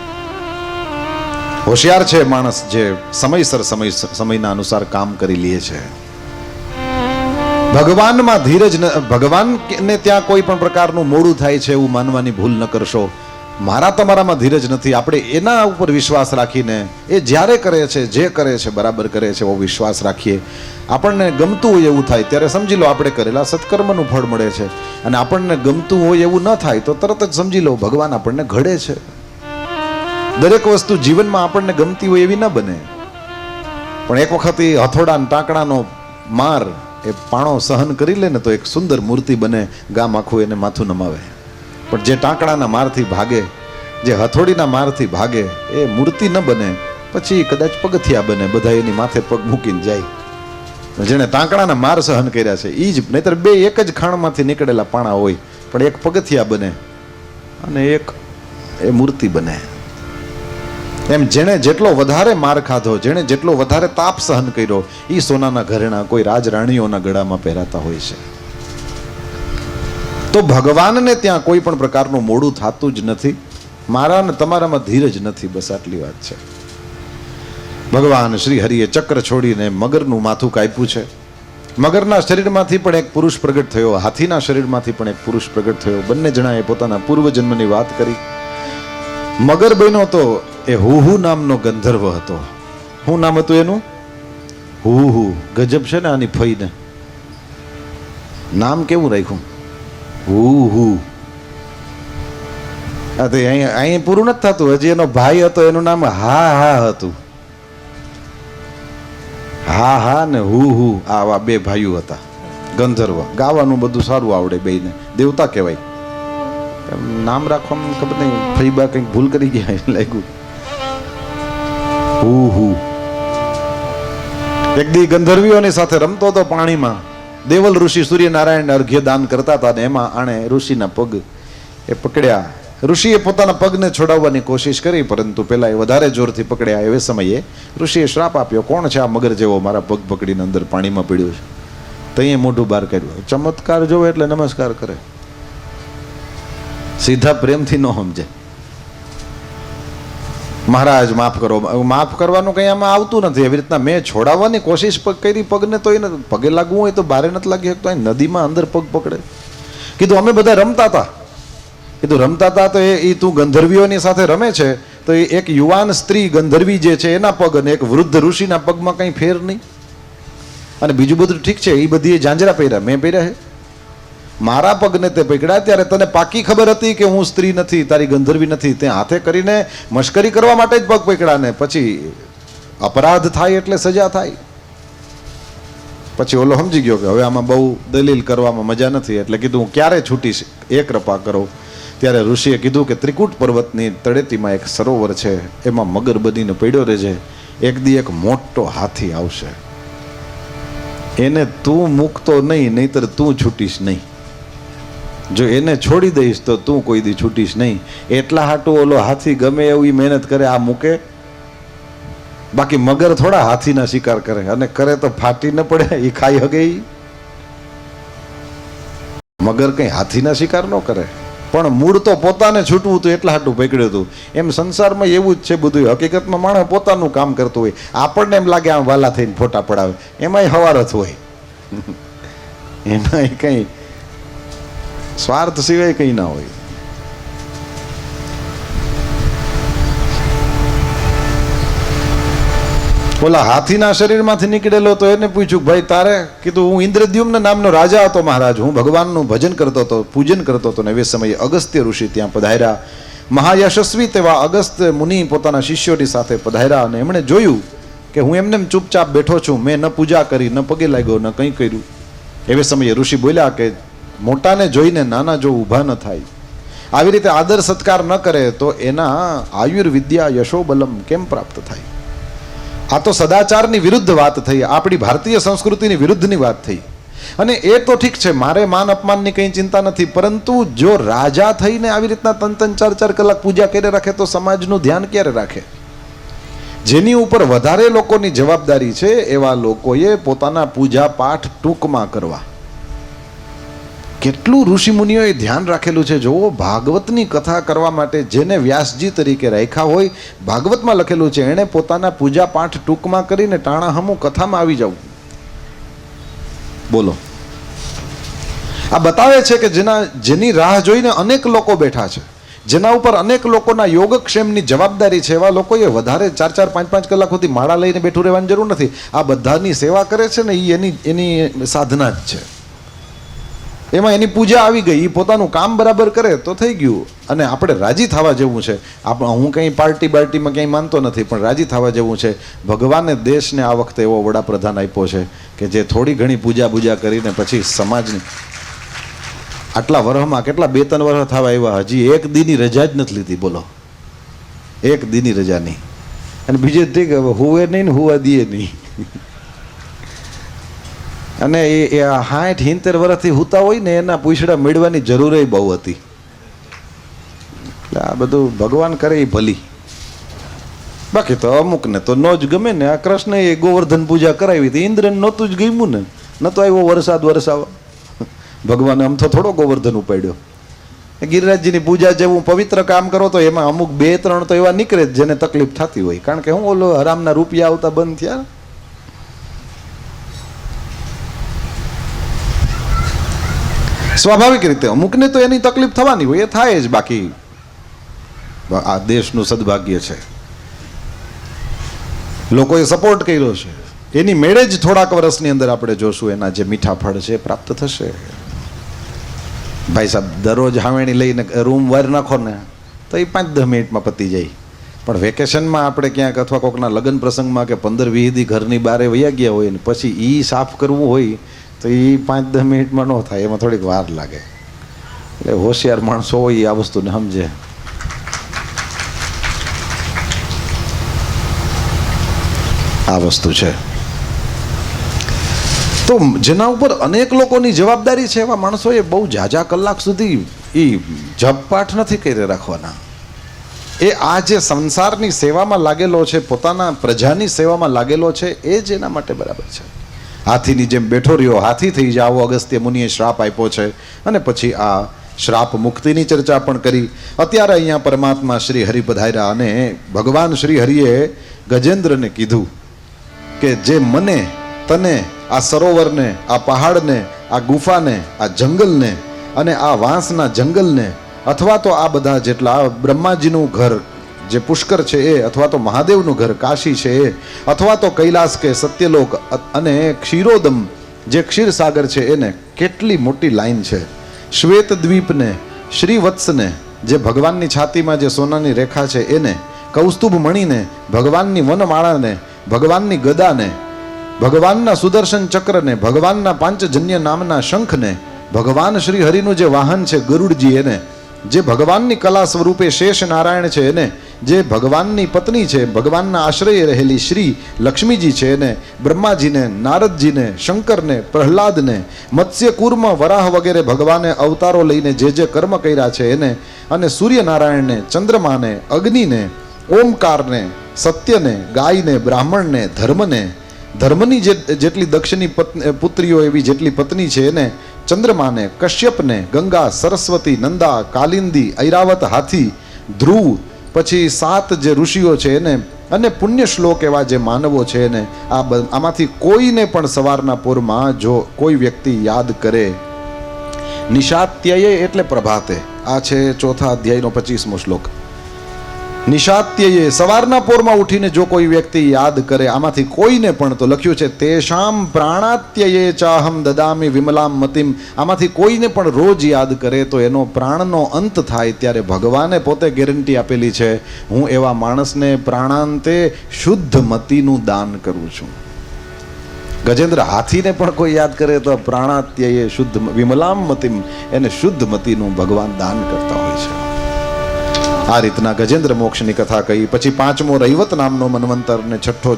હોશિયાર છે માણસ જે સમયસર સમયના અનુસાર કામ કરી લે છે. ભગવાનમાં ધીરજ, ભગવાનને ત્યાં કોઈ પણ પ્રકારનું મોડું થાય છે એવું માનવાની ભૂલ ન કરશો. મારા તમારામાં ધીરજ નથી. આપણે એના ઉપર વિશ્વાસ રાખીને એ જ્યારે કરે છે, જે કરે છે બરાબર કરે છે એવો વિશ્વાસ રાખીએ. આપણને ગમતું હોય એવું થાય ત્યારે સમજી લો આપણે કરેલા સત્કર્મનું ફળ મળે છે. અને આપણને ગમતું હોય એવું ન થાય તો તરત જ સમજી લો ભગવાન આપણને ઘડે છે. દરેક વસ્તુ જીવનમાં આપણને ગમતી હોય એવી ન બને. પણ એક વખત એ હથોડા ટાંકણાનો માર એ પાણો સહન કરી લે ને તો એક સુંદર મૂર્તિ બને, ગામ આખું એને માથું નમાવે. પણ જે ટાંકણાના મારથી ભાગે, જે હથોડીના મારથી ભાગે, એ મૂર્તિ ન બને, પછી કદાચ પગથિયા બને, બધા એની માથે પગ મૂકીને જાય. જેણે ટાંકણાના માર સહન કર્યા છે એ જ, નહીતર બે એક જ ખાણમાંથી નીકળેલા પાણા હોય, પણ એક પગથિયા બને અને એક એ મૂર્તિ બને. એમ જેણે જેટલો વધારે માર ખાધો, જેણે જેટલો વધારે તાપ સહન કર્યો, એ સોનાના ઘરેણા કોઈ રાજરાણીઓના ગળામાં પહેરાતા હોય છે. તો ભગવાનને ત્યાં કોઈ પણ પ્રકારનું મોડું થતું જ નથી. મારા ને તમારામાં ધીરજ નથી, બસ આટલી વાત છે. ભગવાન શ્રી હરિએ ચક્ર છોડીને મગરનું માથું કાપ્યું છે. મગરના શરીરમાંથી પણ એક પુરુષ પ્રગટ થયો, હાથીના શરીરમાંથી પણ એક પુરુષ પ્રગટ થયો. બંને જણાએ પોતાના પૂર્વજન્મની વાત કરી. મગર બન્યો તો એ હુહુ નામનો ગંધર્વ હતો. શું નામ હતું એનું? હુહુ. ગજબ છે ને આની ફઈને નામ કેવું રાખ્યું, હુહુ. આ તો અહીં પૂરું નથી થતું. હજી એનો ભાઈ હતો, એનું નામ હા હા હતું. હા હા ને હુહુ, આવા બે ભાઈઓ હતા ગંધર્વ. ગાવાનું બધું સારું આવડે બેયને, દેવતા કહેવાય. નામ રાખવામાં ખબર નહીં, ફઈબા કંઈક ભૂલ કરી ગયા લાગ્યું. હુહુ એક દી ગંધર્વીઓની સાથે રમતો હતો પાણીમાં. દેવલ ઋષિ સૂર્યનારાયણ અર્ઘ્ય દાન કરતા હતા ને એમાં આણે ઋષિના પગ એ પકડ્યા. ઋષિએ પોતાના પગને છોડાવવાની કોશિશ કરી, પરંતુ પેલા એ વધારે જોરથી પકડ્યા. એ સમયે ઋષિએ શ્રાપ આપ્યો, કોણ છે આ મગર જેવો મારા પગ પકડીને અંદર પાણીમાં પીડ્યો છે? તો અહીંયા મોઢું બહાર કાઢ્યું. ચમત્કાર જોવે એટલે નમસ્કાર કરે, સીધા પ્રેમથી ન સમજે. મહારાજ માફ કરો. માફ કરવાનું કંઈ આમાં આવતું નથી. એવી રીતના મેં છોડાવવાની કોશિશ કરી પગને, તો એને પગે લાગવું હોય તો બારે નથી લાગી શકતો. નદીમાં અંદર પગ પકડે. કીધું અમે બધા રમતા હતા. કીધું રમતા હતા તો એ તું ગંધર્વીઓની સાથે રમે છે તો એ એક યુવાન સ્ત્રી ગંધર્વી જે છે એના પગ અને એક વૃદ્ધ ઋષિના પગમાં કંઈ ફેર નહીં. અને બીજું બધું ઠીક છે, એ બધી જાંજરા પહેર્યા, મેં પહેર્યા છે. મારા પગને તે પકડ્યા ત્યારે તને પાકી ખબર હતી કે હું સ્ત્રી નથી, તારી ગંધર્વી નથી. તે હાથે કરીને મશ્કરી કરવા માટે જ પગ પકડ્યા ને પછી અપરાધ થાય એટલે સજા થાય. પછી ઓલો સમજી ગયો કે હવે આમાં બહુ દલીલ કરવામાં મજા નથી, એટલે કીધું હું ક્યારે છૂટીશ, એ કૃપા કરો. ત્યારે ઋષિએ કીધું કે ત્રિકૂટ પર્વતની તળેટીમાં એક સરોવર છે, એમાં મગર બનીને પડ્યો રહેજે. એક દી એક મોટો હાથી આવશે, એને તું મૂકતો નહીં, નહીતર તું છૂટીશ નહીં. જો એને છોડી દઈશ તો તું કોઈ દી છૂટીશ નહીં. એટલા હાટું ઓલો હાથી ગમે એવી મહેનત કરે આ મૂકે. બાકી મગર થોડા હાથીના શિકાર કરે, અને કરે તો ફાટી ન પડે, એ ખાઈ હગે. મગર કઈ હાથીના શિકાર ન કરે, પણ મૂળ તો પોતાને છૂટવું હતું એટલા હાટું પકડ્યું હતું. એમ સંસારમાં એવું જ છે બધું. હકીકતમાં માણસ પોતાનું કામ કરતું હોય. આપણને એમ લાગે આમ વાલા થઈને ફોટા પડાવે, એમાંય હવારત હોય. એમાંય કઈ સ્વાર્થ સિવાય કઈ ના હોય. ઓલા હાથીના શરીરમાંથી નીકળેલો તો એને પૂછ્યું, ભાઈ તારે? કીધું હું ઇન્દ્રદ્યુમ્ન નામનો રાજા હતો મહારાજ, હું ભગવાનનું ભજન કરતો હતો, પૂજન કરતો હતો. ને એ સમયે અગસ્ત્ય ઋષિ ત્યાં પધાર્યા. મહાયશસ્વી તેવા અગસ્ત્ય મુનિ પોતાના શિષ્યોની સાથે પધાર્યા અને એમણે જોયું કે હું એમને એમ ચૂપચાપ બેઠો છું, મેં ન પૂજા કરી, ન પગે લાગ્યો, ન કંઈ કર્યું. એવે સમયે ઋષિ બોલ્યા કે મોટાને જોઈને નાના જો ઊભા ન થાય, આવી રીતે આદર સત્કાર ન કરે તો એના આયુર્વિદ્યા યશોબલમ કેમ પ્રાપ્ત થાય? આ તો સદાચારની વિરુદ્ધ વાત થઈ, આપણી ભારતીય સંસ્કૃતિની વિરુદ્ધની વાત થઈ. અને એ તો ઠીક છે, મારે માન અપમાનની કંઈ ચિંતા નથી, પરંતુ જો રાજા થઈને આવી રીતના 3-4 કલાક પૂજા કરી રાખે તો સમાજનું ધ્યાન ક્યારે રાખે? જેની ઉપર વધારે લોકોની જવાબદારી છે એવા લોકોએ પોતાના પૂજા પાઠ ટૂંકમાં કરવા. કેટલું ઋષિ મુનિઓએ ધ્યાન રાખેલું છે. જો ભાગવતની કથા કરવા માટે જેને વ્યાસજી તરીકે રાખ્યા હોય, ભાગવતમાં લખેલું છે, એણે પોતાના પૂજા પાઠ ટૂંકમાં કરીને ટાણાહમું કથામાં આવી જવું. બોલો, આ બતાવે છે કે જેની રાહ જોઈને અનેક લોકો બેઠા છે, જેના ઉપર અનેક લોકોના યોગક્ષેમની જવાબદારી છે, એવા લોકોએ વધારે 4-4, 5-5 કલાક સુધી માળા લઈને બેઠું રહેવાની જરૂર નથી. આ બધાની સેવા કરે છે ને, એ એની સાધના જ છે. એમાં એની પૂજા આવી ગઈ, એ પોતાનું કામ બરાબર કરે તો થઈ ગયું. અને આપણે રાજી થવા જેવું છે. હું કંઈ પાર્ટીમાં ક્યાંય માનતો નથી, પણ રાજી થવા જેવું છે. ભગવાને દેશને આ વખતે એવો વડાપ્રધાન આપ્યો છે કે જે થોડી ઘણી પૂજા કરીને પછી સમાજની આટલા વર્ષમાં કેટલા 2-3 વર્ષ થવા આવ્યા, હજી એક દીની રજા જ નથી લીધી. બોલો, એક દીની રજા નહીં. અને બીજે ઠીક, હુવે નહીં ને હુવા દે નહીં. અને એ 60-70 વર્ષથી હુતા હોય ને એના પૂછડા મેળવાની જરૂર બહુ હતી. એટલે આ બધું ભગવાન કરે એ ભલી. બાકી તો અમુકને તો ન જ ગમે ને. આ કૃષ્ણ એ ગોવર્ધન પૂજા કરાવી હતી, ઇન્દ્રને નહોતું જ ગમ્યું ને, નતો આવ્યો વરસાદ. ભગવાને આમ તો થોડો ગોવર્ધન ઉપાડ્યો. ગિરિરાજજીની પૂજા જેવું પવિત્ર કામ કરો તો એમાં અમુક 2-3 તો એવા નીકળે જેને તકલીફ થતી હોય. કારણ કે હું ઓલો હરામના રૂપિયા આવતા બંધ થયા. સ્વાભાવિક રીતે અમુકને તો એની તકલીફ થવાની હોય, એ થાય જ. બાકી આ દેશનું સદભાગ્ય છે, લોકોએ સપોર્ટ કર્યો છે. એની મેળે જ થોડાક વર્ષની અંદર આપણે જોશું એના જે મીઠા ફળ છે પ્રાપ્ત થશે. ભાઈ સાહેબ, દરરોજ હાવેણી લઈને રૂમ વાર નાખો ને તો એ 5-10 મિનિટમાં પતી જાય. પણ વેકેશનમાં આપણે ક્યાંક અથવા કોઈકના લગ્ન પ્રસંગમાં કે 15-20 દી ઘરની બહાર વયા ગયા હોય ને પછી એ સાફ કરવું હોય તો એ 5-10 મિનિટમાં ન થાય, એમાં થોડીક વાર લાગે. એટલે હોશિયાર માણસો હોય આ વસ્તુને સમજે. આ વસ્તુ છે. તો જેના ઉપર અનેક લોકોની જવાબદારી છે એવા માણસોએ બહુ ઝાઝા કલાક સુધી એ જપ પાઠ નથી કરી રાખવાના. એ આ જે સંસારની સેવામાં લાગેલો છે, પોતાના પ્રજાની સેવામાં લાગેલો છે, એ જ એના માટે બરાબર છે. હાથીની જેમ બેઠો રહ્યો, હાથી થઈ જાઓ, અગસ્ત્ય મુનિએ શ્રાપ આપ્યો છે. અને પછી આ શ્રાપ મુક્તિની ચર્ચા પણ કરી. અત્યારે અહીંયા પરમાત્મા શ્રી હરિ પધાર્યા અને ભગવાન શ્રી હરિએ ગજેન્દ્રને કીધું કે જે મને, તને, આ સરોવરને, આ પહાડને, આ ગુફાને, આ જંગલને અને આ વાંસના જંગલને, અથવા તો આ બધા જેટલા બ્રહ્માજીનું ઘર જે પુષ્કર છે એ, અથવા તો મહાદેવનું ઘર કાશી છે એ, અથવા તો કૈલાસ કે સત્યલોક અને ક્ષીરોદમ જે ક્ષીરસાગર છે એને, કેટલી મોટી લાઈન છે. શ્વેત દ્વીપને, શ્રીવત્સને જે ભગવાનની છાતીમાં જે સોનાની રેખા છે એને, કૌસ્તુભ મણીને, ભગવાનની વનમાળાને, ભગવાનની ગદાને, ભગવાનના સુદર્શન ચક્રને, ભગવાનના પાંચજન્ય નામના શંખને, ભગવાન શ્રી હરિનું જે વાહન છે ગરુડજી એને, જે ભગવાનની કલા સ્વરૂપે શેષ નારાયણ છે એને, જે ભગવાનની પત્ની છે, ભગવાનના આશ્રયે રહેલી શ્રી લક્ષ્મીજી છે એને, બ્રહ્માજીને, નારદજીને, શંકરને, પ્રહલાદને, મત્સ્યકૂર્મ, વરાહ વગેરે ભગવાને અવતારો લઈને જે કર્મ કર્યા છે એને, અને સૂર્યનારાયણને, ચંદ્રમાને, અગ્નિને, ઓમકારને, સત્યને, ગાયને, બ્રાહ્મણને, ધર્મને, ધર્મની જેટલી દક્ષની પુત્રીઓ એવી જેટલી પત્ની છે એને, ચંદ્રમાને, કશ્યપને, ગંગા, સરસ્વતી, નંદા, કાલિંદી, ઐરાવત, હાથી, ધ્રુવ, પછી 7 જે ઋષિઓ છે એને, અને પુણ્ય શ્લોક એવા જે માનવો છે એને, આમાંથી કોઈને પણ સવારના પોરમાં જો કોઈ વ્યક્તિ યાદ કરે, નિશાત્યયે એટલે પ્રભાતે, આ છે 4થા અધ્યાયનો 25મો શ્લોક. નિશાત્યયે સવારના પોરમાં ઉઠીને જો કોઈ વ્યક્તિ યાદ કરે, આમાંથી કોઈને પણ, તો લખ્યું છે તેષામ પ્રાણાત્યયે ચાહમ દદામી વિમલામ મતિમ, આમાંથી કોઈને પણ રોજ યાદ કરે તો એનો પ્રાણનો અંત થાય ત્યારે ભગવાને પોતે ગેરંટી આપેલી છે, હું એવા માણસને પ્રાણાંતે શુદ્ધ મતિનું દાન કરું છું. ગજેન્દ્ર હાથીને પણ કોઈ યાદ કરે તો પ્રાણાત્યયે શુદ્ધ વિમલામ મતિમ, એને શુદ્ધ મતિનું ભગવાન દાન કરતા હોય છે. આ રીતના ગજેન્દ્ર મોક્ષની કથા કહી. પછી પાંચમો રૈવત નામનો મન્વંતર ને છઠ્ઠો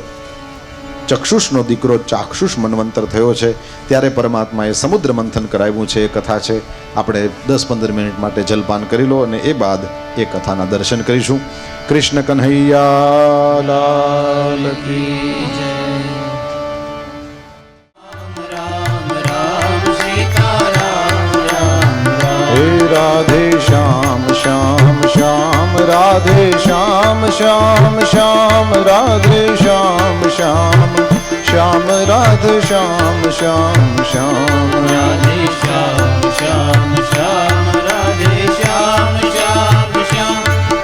ચક્ષુષનો દીકરો ચાક્ષુષ મન્વંતર થયો છે. ત્યારે પરમાત્માએ સમુદ્ર મંથન કરાવ્યું છે. એ કથા છે. આપણે 10-15 મિનિટ માટે જલપાન કરી લો અને એ બાદ એ કથાના દર્શન કરીશું. કૃષ્ણ કન્હૈયા લાલ કી જય. હે રાધે શ્યામ શ્યામ શ્યામ રાધે શ્યામ શ્યામ શ્યામ રાધે શ્યામ શ્યામ શ્યામ રાધે શ્યામ શ્યામ શ્યામ રાધે શ્યામ શ્યામ શ્યામ રાધે શ્યામ શ્યામ શ્યામ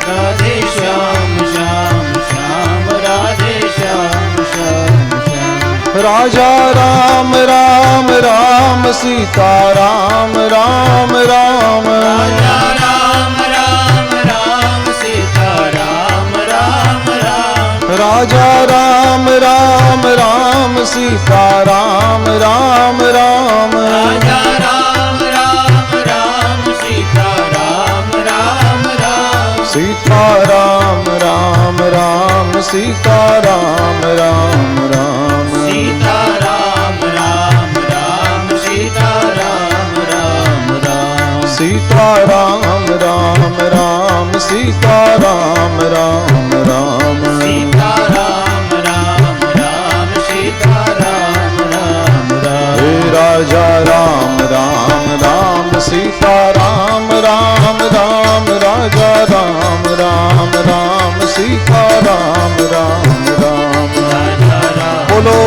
રાધે શ્યામ શ્યામ શ્યામ રાધે શ્યામ શ્યામ શ્યામ. રાજા રામ રામ રામ સીતા રામ રામ રામ રાજા રામ રામ રામ સીતા રામ રામ રામ. રાજા રામ રામ રામ સીતા રામ રામ રામ રાજા રામ રામ રામ સીતા રામ રામ રામ. સીતા રામ રામ રામ સીતા રામ રામ રામ સીતા રામ રામ રામ સીતા રામ રામ રામ. સીતા રામ રામ રામ સીતા રામ રામ રામ સીતા રામ રામ રામ સીતા રામ રામ રામ. હે રાજા રામ રામ રામ સીતા રામ રામ રામ રાજા રામ રામ રામ સીતા રામ રામ રામ. રાજા રામ બોલો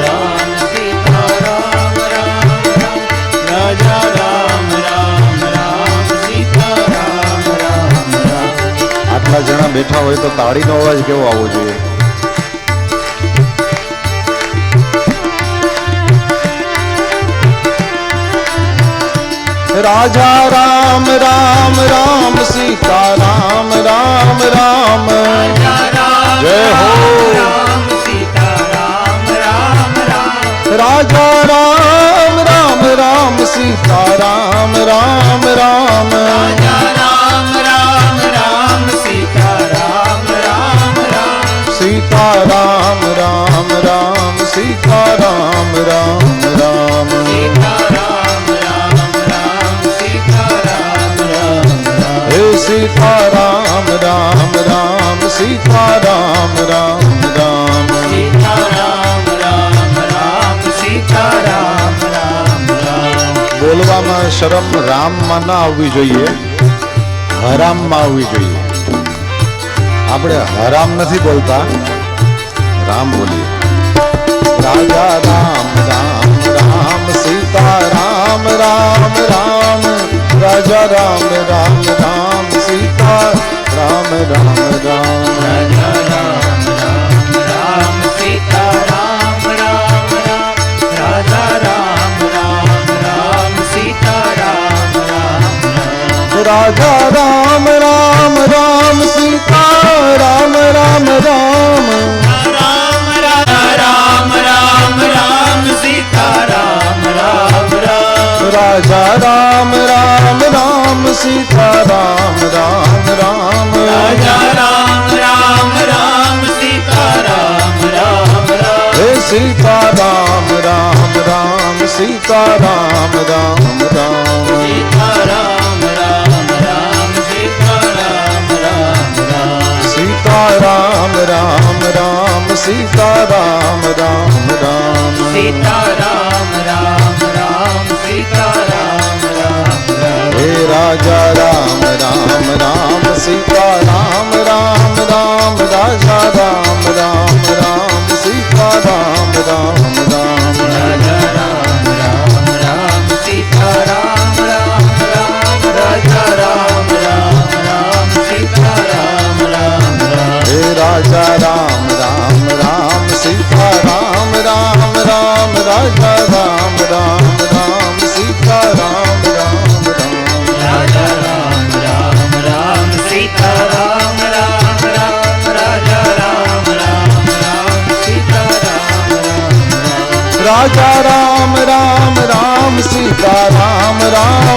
રામ સીતા રામ રામ રામ. રાજા રામ રામ રામ સીતા રામ રામ રામ. આટલા જણા બેઠા હોય તો તાળીનો અવાજ કેવો આવવો જોઈએ? રાજા રામ રામ રામ સીતા રામ રામ રામ રાજા રામ જય હો. રામ સીતા રામ રામ રામ. રાજા રામ રામ રામ સીતા રામ રામ રામ રાજા રામ રામ રામ સીતા રામ રામ રામ. સીતા રામ રામ રામ સીતા રામ રામ રામ સીતા રામ રામ રામ સીતા રામ રામ રામ. હે સીતા રામ રામ રામ સીતા રામ રામ રામ સીતા રામ રામ રામ સીતા રામ રામ રામ. બોલવામાં શરમ રામમાં ના આવવી જોઈએ, હરામમાં આવવી જોઈએ. આપણે હરામ નથી બોલતા, રામ બોલીએ. રાજા રામ રામ રામ સીતા રામ રામ રામ. રાજા રામ રામ રામ સીતા રામ રામ રામ. રાજા રામ રામ રામ સીતા રામ રામ રામ. રાજા રામ રામ રામ સીતા રામ રામ રામ. રાજા રામ રામ રામ સીતા રામ રામ રામ. રામ રામ રામ રામ સીતા રામ રામ રામ. રાજા રામ રામ રામ સીતા રામ રામ રામ. રાજા રામ રામ રામ સીતા રામ રામ રામ. હે સીતા રામ રામ રામ સીતા રામ રામ રામ. સીતા રામ રામ રામ સીતા રામ રામ રામ. સીતા રામ રામ રામ સીતા રામ રામ રામ. સીતા રામ રામ રામ સીતા રામ રામ રામ. હે રાજા રામ રામ રામ સીતા રામ રામ રામ. રાજા રામ રામ રામ સીતા રામ રામ રામ. રાજા રામ રામ રામ સીતા રામ રામ રામ. રાજા રામ રામ રામ સીતા રામ રામ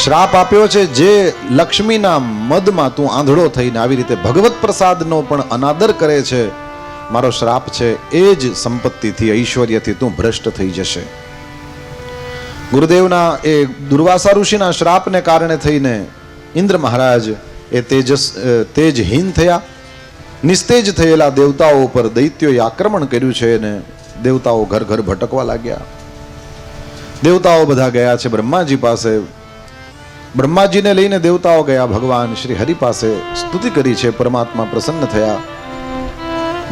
શ્રાપ આપ્યો છે જે લક્ષ્મીના મદમાં તું આંધળો થઈને આવી રીતે ભગવત પ્રસાદનો પણ અનાદર કરે છે, મારો શ્રાપ છે, એ જ સંપત્તિથી ઐશ્વર્યથી તું ભ્રષ્ટ થઈ જશે. ગુરુદેવના એ દુર્વાસા ઋષિના શ્રાપને કારણે થઈને ઇન્દ્ર મહારાજ એ તેજહીન થયા. નિસ્તેજ થયેલા દેવતાઓ પર દૈત્યોએ આક્રમણ કર્યું છે અને દેવતાઓ ઘર ઘર ભટકવા લાગ્યા. દેવતાઓ બધા ગયા છે બ્રહ્માજી પાસે. બ્રહ્માજીને લઈને દેવતાઓ ગયા ભગવાન શ્રી હરિ પાસે, સ્તુતિ કરી છે. પરમાત્મા પ્રસન્ન થયા.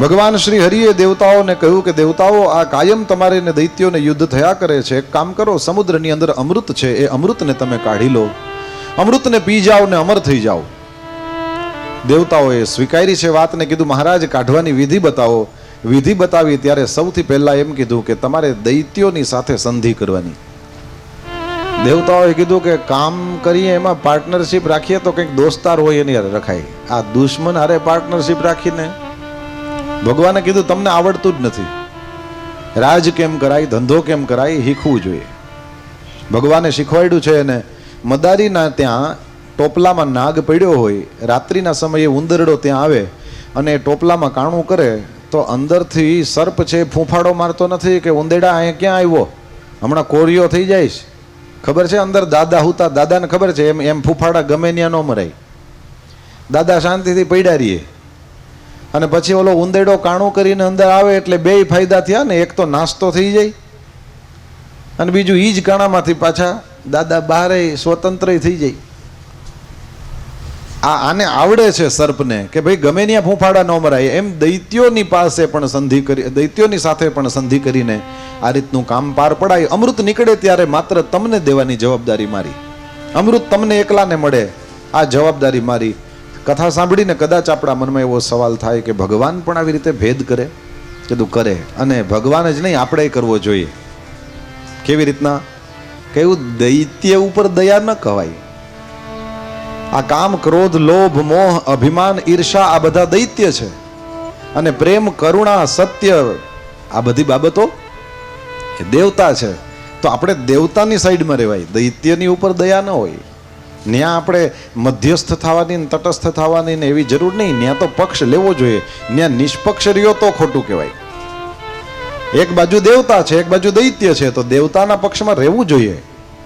ભગવાન શ્રી હરિએ દેવતાઓને કહ્યું કે દેવતાઓ, આ કાયમ તમારે ને દૈત્યોને યુદ્ધ થયા કરે છે. એક કામ કરો, સમુદ્રની અંદર અમૃત છે, એ અમૃતને તમે કાઢી લો, અમૃતને પી જાઓ ને અમર થઈ જાઓ. દેવતાઓએ સ્વીકારી છે વાતને. કીધું મહારાજ કાઢવાની વિધિ બતાવો. વિધિ બતાવી ત્યારે સૌથી પહેલા એમ કીધું કે તમારે દૈત્યોની સાથે સંધિ કરવાની. દેવતાઓએ કીધું કે કામ કરીએ એમાં પાર્ટનરશિપ રાખીએ તો કંઈક દોસ્તાર હોય એની હારે રખાય, આ દુશ્મન હારે પાર્ટનરશિપ રાખીને. ભગવાને કીધું તમને આવડતું જ નથી, રાજ કેમ કરાય, ધંધો કેમ કરાય, શીખવું જોઈએ. ભગવાને શીખવાડ્યું છે. એને મદારીના ત્યાં ટોપલામાં નાગ પડ્યો હોય, રાત્રિના સમયે ઉંદરડો ત્યાં આવે અને ટોપલામાં કાણું કરે તો અંદરથી સર્પ છે ફૂંફાડો મારતો નથી કે ઉંદેડા અહીંયા ક્યાં આવ્યો, હમણાં કોરિયો થઈ જાય છે. ખબર છે અંદર દાદા હુતા, દાદાને ખબર છે એમ ફૂફાડા ગમે ત્યાં ન મરાય. દાદા શાંતિથી પડ્યા રહીએ. અને પછી ઓલો ઉંદેડો કાણું કરીને અંદર આવે એટલે બેય ફાયદા થયા ને. એક તો નાસ્તો થઈ જાય અને બીજું ઈ જ કાણામાંથી પાછા દાદા બહાર સ્વતંત્ર થઈ જાય. આને આવડે છે સર્પને કે ભાઈ ગમે ત્યાં ફૂંફાડા ન મરાય. એમ દૈત્યોની પાસે પણ સંધિ કરી, દૈત્યોની સાથે પણ સંધિ કરીને આ રીતનું કામ પાર પડાય. અમૃત નીકળે ત્યારે માત્ર તમને દેવાની જવાબદારી મારી. અમૃત તમને એકલાને મળે, આ જવાબદારી મારી. કથા સાંભળીને કદાચ આપણા મનમાં એવો સવાલ થાય કે ભગવાન પણ આવી રીતે ભેદ કરે? કીધું કરે, અને ભગવાન જ નહીં આપણે કરવો જોઈએ. કેવી રીતના? કેવું? દૈત્ય ઉપર દયા ન કહેવાય. આ કામ, ક્રોધ, લોભ, મોહ, અભિમાન, ઈર્ષા આ બધા દૈત્ય છે. અને પ્રેમ, કરુણા, સત્ય આ બધી બાબતો એ દેવતા છે. તો આપણે દેવતાની સાઈડમાં રહેવાય, દૈત્યની ઉપર દયા ન હોય. ન્યા આપણે મધ્યસ્થ થવાની ને તટસ્થ થવાની ને એવી જરૂર નહીં. ન્યા તો પક્ષ લેવો જોઈએ. ન્યા નિષ્પક્ષ રહ્યો તો ખોટું કહેવાય. એક બાજુ દેવતા છે, એક બાજુ દૈત્ય છે, તો દેવતાના પક્ષમાં રહેવું જોઈએ.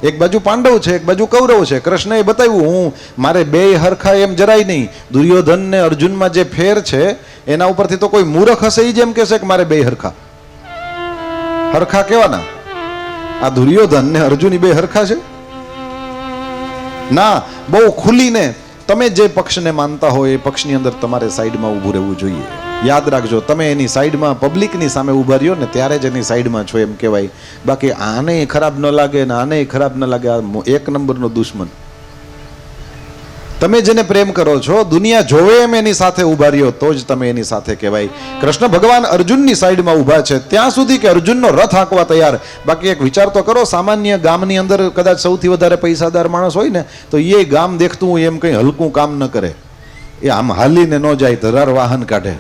એક બાજુ પાંડવ છે, એક બાજુ કૌરવ છે. કૃષ્ણએ બતાવ્યું, હું મારે બેય હરખા એમ જરાય નહીં. દુર્યોધન ને અર્જુનમાં જે ફેર છે એના ઉપરથી તો કોઈ મૂર્ખ હશે એ જેમ કહેશે કે મારે બેય હરખા. હરખા કેવાના? આ દુર્યોધન ને અર્જુન બે હરખા છે? ના, બહુ ખુલીને તમે જે પક્ષને માનતા હોય એ પક્ષની અંદર તમારે સાઈડમાં ઊભું રહેવું જોઈએ. યાદ રાખજો, તમે એની સાઈડમાં પબ્લિકની સામે ઊભા રહ્યો ને ત્યારે જ એની સાઈડમાં છો એમ કહેવાય. બાકી આને ખરાબ ન લાગે ને આને ખરાબ ન લાગે, આ એક નંબરનો દુશ્મન. તમે જેને પ્રેમ કરો છો, દુનિયા જોવે એમ એની સાથે ઊભા રહ્યો તો જ તમે એની સાથે કહેવાય. કૃષ્ણ ભગવાન અર્જુનની સાઈડમાં ઊભા છે ત્યાં સુધી કે અર્જુનનો રથ હાંકવા તૈયાર. બાકી એક વિચાર તો કરો, સામાન્ય ગામની અંદર કદાચ સૌથી વધારે પૈસાદાર માણસ હોય ને તો એ ગામ દેખતું હોય એમ કંઈ હલકું કામ ન કરે. એ આમ હાલીને ન જાય, ધરાર વાહન કાઢે.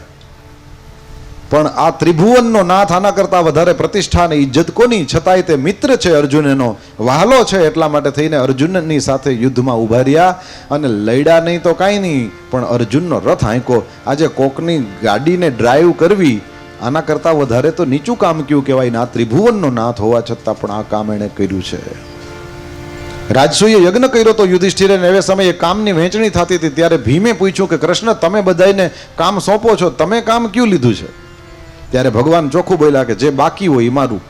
પણ આ ત્રિભુવનનો નાથ આના કરતા વધારે પ્રતિષ્ઠા અને ઇજ્જત કોની? છતાંય તે મિત્ર છે, અર્જુન એનો વહાલો છે. એટલા માટે થઈને અર્જુનની સાથે યુદ્ધમાં ઊભા રહ્યા અને લડ્યા નહીં તો કાંઈ નહીં, પણ અર્જુનનો રથ હાંક્યો. આજે કોકની ગાડીને ડ્રાઈવ કરવી આના કરતા વધારે તો નીચું કામ કયું કહેવાય ને? આ ત્રિભુવનનો નાથ હોવા છતાં પણ આ કામ એણે કર્યું છે. રાજસૂએ યજ્ઞ કર્યો તો યુધિષ્ઠિરે, એ સમયે કામની વહેંચણી થતી હતી ત્યારે ભીમે પૂછ્યું કે કૃષ્ણ, તમે બધાને કામ સોંપો છો, તમે કામ ક્યું લીધું છે? ત્યારે ભગવાન ચોખ્ખું બોલ્યા કે જે બાકી હોય એ મારું.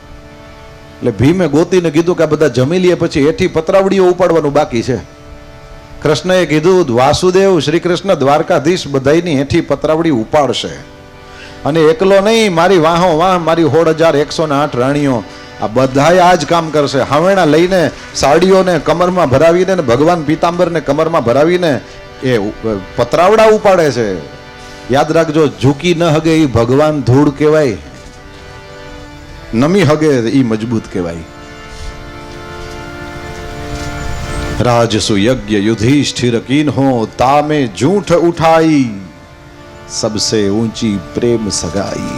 એટલે ભીમે ગોતીને કીધું કે આ બધા જમી લઈએ પછી હેઠી પતરાવડીઓ ઉપાડવાનું બાકી છે. કૃષ્ણએ કીધું, વાસુદેવ શ્રી કૃષ્ણ દ્વારકાધીશ બધાની હેઠી પતરાવડી ઉપાડશે. અને એકલો નહીં, મારી વાહો વાહ, મારી 16,108 રાણીઓ, આ બધાએ આ જ કામ કરશે. હાવેણા લઈને સાડીઓને કમરમાં ભરાવીને, ભગવાન પીતાંબરને કમરમાં ભરાવીને એ પતરાવડા ઉપાડે છે. યાદ રાખજો, ઝૂકી ન હગે એ ભગવાન ધૂળ કહેવાય, નમી હગે એ મજબૂત કહેવાય. રાજસુ યજ્ઞ યુધિષ્ઠિર कीन हो तामे झूठ उठाई सबसे ऊंची प्रेम सगाई.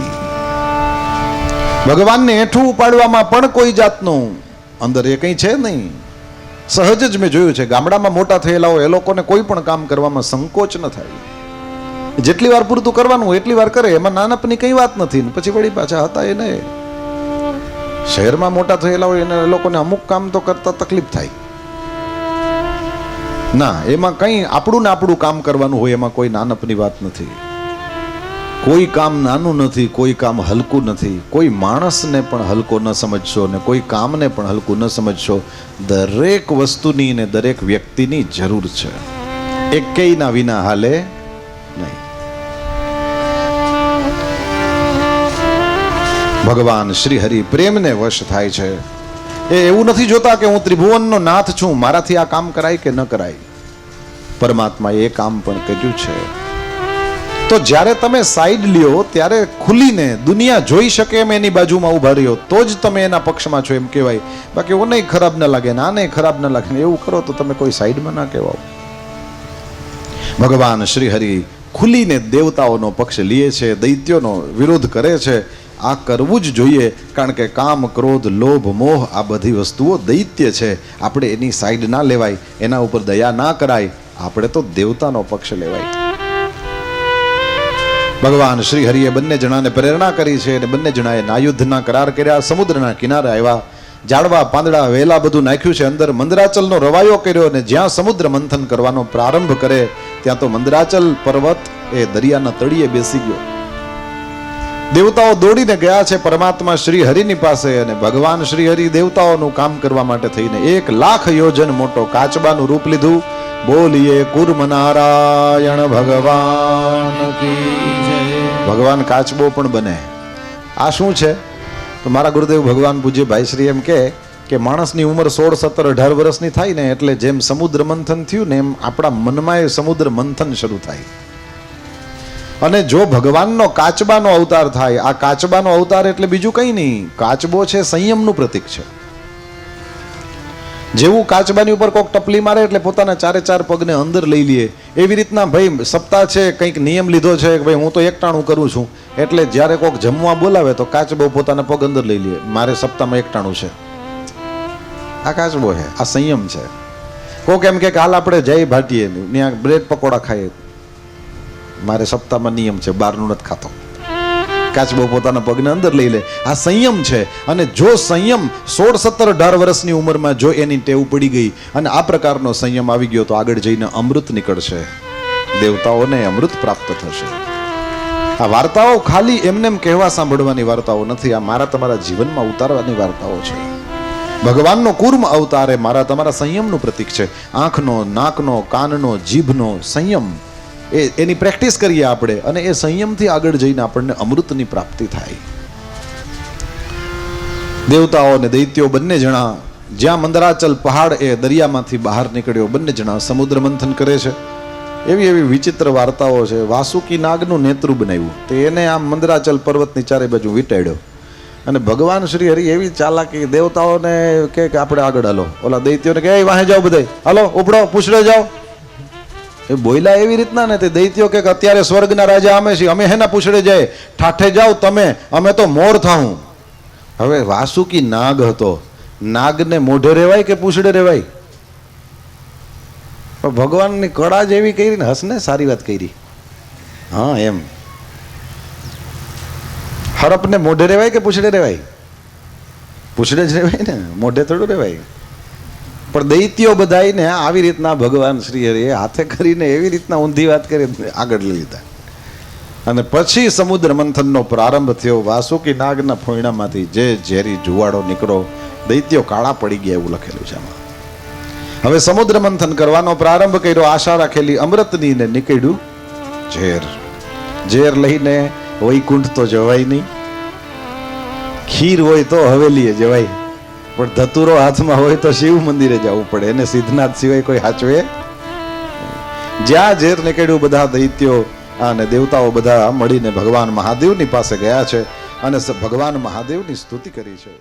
ભગવાનને હેઠું ઉપાડવામાં પણ કોઈ જાતનું અંદર એ કંઈ છે નહીં. સહજ જ મેં જોયું છે, ગામડામાં મોટા થયેલા હોય એ લોકોને કોઈ પણ કામ કરવામાં સંકોચ ન થાય. જેટલી વાર પૂરતું કરવાનું એટલી વાર કરે, એમાં નાનપની કઈ વાત નથી. પછી વળી પાછા હતા એને શહેરમાં મોટા થયેલા હોય એને એ લોકોને અમુક કામ તો કરતા તકલીફ થાય. ના, એમાં કઈ આપણું ને આપણું કામ કરવાનું હોય, એમાં કોઈ નાનપની વાત નથી. કોઈ કામ નાનું નથી, કોઈ કામ હલકું નથી. કોઈ માણસને પણ હલકો ન સમજશો ને કોઈ કામને પણ હલકું ન સમજશો. દરેક વસ્તુની ને દરેક વ્યક્તિની જરૂર છે. એકેયના વિના હાલે નહીં. ભગવાન શ્રી હરિ પ્રેમને વશ થાય છે. એ એવું નથી જોતા કે હું ત્રિભુવનનો નાથ છું, મારાથી આ કામ કરાય કે ન કરાય. પરમાત્માએ એ કામ પણ કર્યું છે. તો જ્યારે તમે સાઈડ લ્યો ત્યારે ખુલીને દુનિયા જોઈ શકે એમ એની બાજુમાં ઉભા રહ્યો તો જ તમે એના પક્ષમાં છો એમ કહેવાય. બાકી ઓને ખરાબ ન લાગે ને આને ખરાબ ન લાગે ને એવું કરો તો તમે કોઈ સાઈડમાં ના કહેવાઓ. ભગવાન શ્રી હરિ ખુલીને દેવતાઓનો પક્ષ લે છે, દૈત્યોનો વિરોધ કરે છે. આ કરવું જ જોઈએ, કારણ કે કામ, ક્રોધ, લોભ, મોહ આ બધી વસ્તુઓ દૈત્ય છે. આપણે એની સાઈડ ના લેવાય, એના ઉપર દયા ના કરાય. આપણે તો દેવતાનો પક્ષ લેવાય. ભગવાન શ્રી હરિએ બંને જણાને પ્રેરણા કરી છે અને બંને જણાએ નાયુદ્ધના કરાર કર્યા. સમુદ્રના કિનારે આવ્યા, ઝાડવા પાંદડા વેલા બધું નાખ્યું છે. અંદર મંદરાચલનો રવાયો કર્યો અને જ્યાં સમુદ્ર મંથન કરવાનો પ્રારંભ કરે ત્યાં તો મંદરાચલ પર્વત એ દરિયાના તળિયે બેસી ગયો. દેવતાઓ દોડીને ગયા છે પરમાત્મા શ્રી હરિની પાસે અને ભગવાન શ્રી હરિ દેવતાઓનું કામ કરવા માટે થઈને 1,00,000 યોજન મોટો કાચબાનું રૂપ લીધું. બોલીએ કુર્મ નારાયણ ભગવાન કી જય. ભગવાન કાચબો પણ બને. આ શું છે તો મારા ગુરુદેવ ભગવાન પૂજ્ય ભાઈશ્રી એમ કે માણસની ઉંમર 16, 17, 18 વર્ષની થાય ને એટલે જેમ સમુદ્ર મંથન થયું ને એમ આપણા મનમાં એ સમુદ્ર મંથન શરૂ થાય. અને જો ભગવાનનો કાચબાનો અવતાર થાય, આ કાચબાનો અવતાર એટલે બીજું કંઈ નહીં, કાચબો છે સંયમનું પ્રતીક છે. જેવું કાચબાની ઉપર કોઈક ટપલી મારે એટલે પોતાના 4 પગને અંદર લઈ લે, એવી રીતના ભાઈ સપ્તાહ છે, કંઈક નિયમ લીધો છે કે ભાઈ હું તો એકટાણું કરું છું, એટલે જ્યારે કોઈક જમવા બોલાવે તો કાચબો પોતાના પગ અંદર લઈ લે, મારે સપ્તાહમાં એકટાણું છે. આ કાચબો છે, આ સંયમ છે. કોઈક એમ કે હાલ આપણે જય ભાટીએ ત્યાં બ્રેડ પકોડા ખાઈએ, મારે સપ્તાહમાં નિયમ છે, બહારનું નથી ખાતો. કાચબો પોતાના પગને અંદર લઈ લે. આ સંયમ છે. અને જો સંયમ 16, 17, 18 વર્ષની ઉંમરમાં જો એની ટેવ પડી ગઈ અને આ પ્રકારનો સંયમ આવી ગયો તો આગળ જઈને અમૃત નીકળશે, દેવતાઓને અમૃત પ્રાપ્ત થશે. આ વાર્તાઓ ખાલી એમને કહેવા સાંભળવાની વાર્તાઓ નથી, આ મારા તમારા જીવનમાં ઉતારવાની વાર્તાઓ છે. ભગવાનનો કુર્મ અવતાર એ મારા તમારા સંયમનું પ્રતીક છે. આંખનો, નાકનો, કાનનો, જીભનો સંયમ એની પ્રેક્ટિસ કરીએ આપણે અને એ સંયમથી આગળ જઈને આપણને અમૃતની પ્રાપ્તિ થાય. દેવતાઓ અને દૈત્યો બંને જણા જ્યાં મંદરાચલ પહાડ એ દરિયામાંથી બહાર નીકળ્યો, બંને જણા સમુદ્ર મંથન કરે છે. એવી વિચિત્ર વાર્તાઓ છે. વાસુકી નાગનું નેત્રું બનાવ્યું તે એને આમ મંદરાચલ પર્વતની ચારે બાજુ વીંટાડ્યો અને ભગવાન શ્રી હરિ એવી ચાલાકી દેવતાઓને કે આપણે આગળ હાલો, ઓલા દૈત્યોને કે વાહે જાઓ, બધા હાલો ઉપડો, પૂછડે જાઓ. એ બોયલા એવી રીતના ને તે દૈત્યો કે અત્યારે સ્વર્ગના રાજા અમે છીએ, અમે હેના પૂછડે જાય, ઠાઠે જાઓ તમે, અમે તો મોર થાઉં. હવે વાસુકી નાગ હતો, નાગને મોઢે રેવાય કે પૂછડે રેવાય? ભગવાનની કળા જ એવી કરી ને, હસને સારી વાત કરી. હા એમ હરપને મોઢે રેવાય કે પૂછડે રેવાય? પૂછડે જ રેવાય ને, મોઢે થોડું રેવાય. પણ દૈત્યો બધાને આવી રીતના ભગવાન શ્રી હરિએ હાથે કરીને એવી રીતના ઊંધી વાત કરી આગળ લઈ લીધા. અને પછી સમુદ્ર મંથનનો પ્રારંભ થયો. વાસુકી નાગના ફોયણામાંથી જે ઝેરી જુવાળો નીકળો, દૈત્યો કાળા પડી ગયા એવું લખેલું છે આમાં. હવે સમુદ્ર મંથન કરવાનો પ્રારંભ કર્યો, આશા રાખેલી અમૃતની ને નીકળ્યું ઝેર. ઝેર લઈને વૈકુંઠ તો જવાય નહીં, ખીર હોય તો હવેલીએ જવાય, પણ ધતુરો હાથમાં હોય તો શિવ મંદિરે જવું પડે, એને સિદ્ધનાથ સિવાય કોઈ હાચવે. જ્યાં ઝેર નીકળ્યું બધા દૈત્યો અને દેવતાઓ બધા મળીને ભગવાન મહાદેવની પાસે ગયા છે અને ભગવાન મહાદેવની સ્તુતિ કરી છે.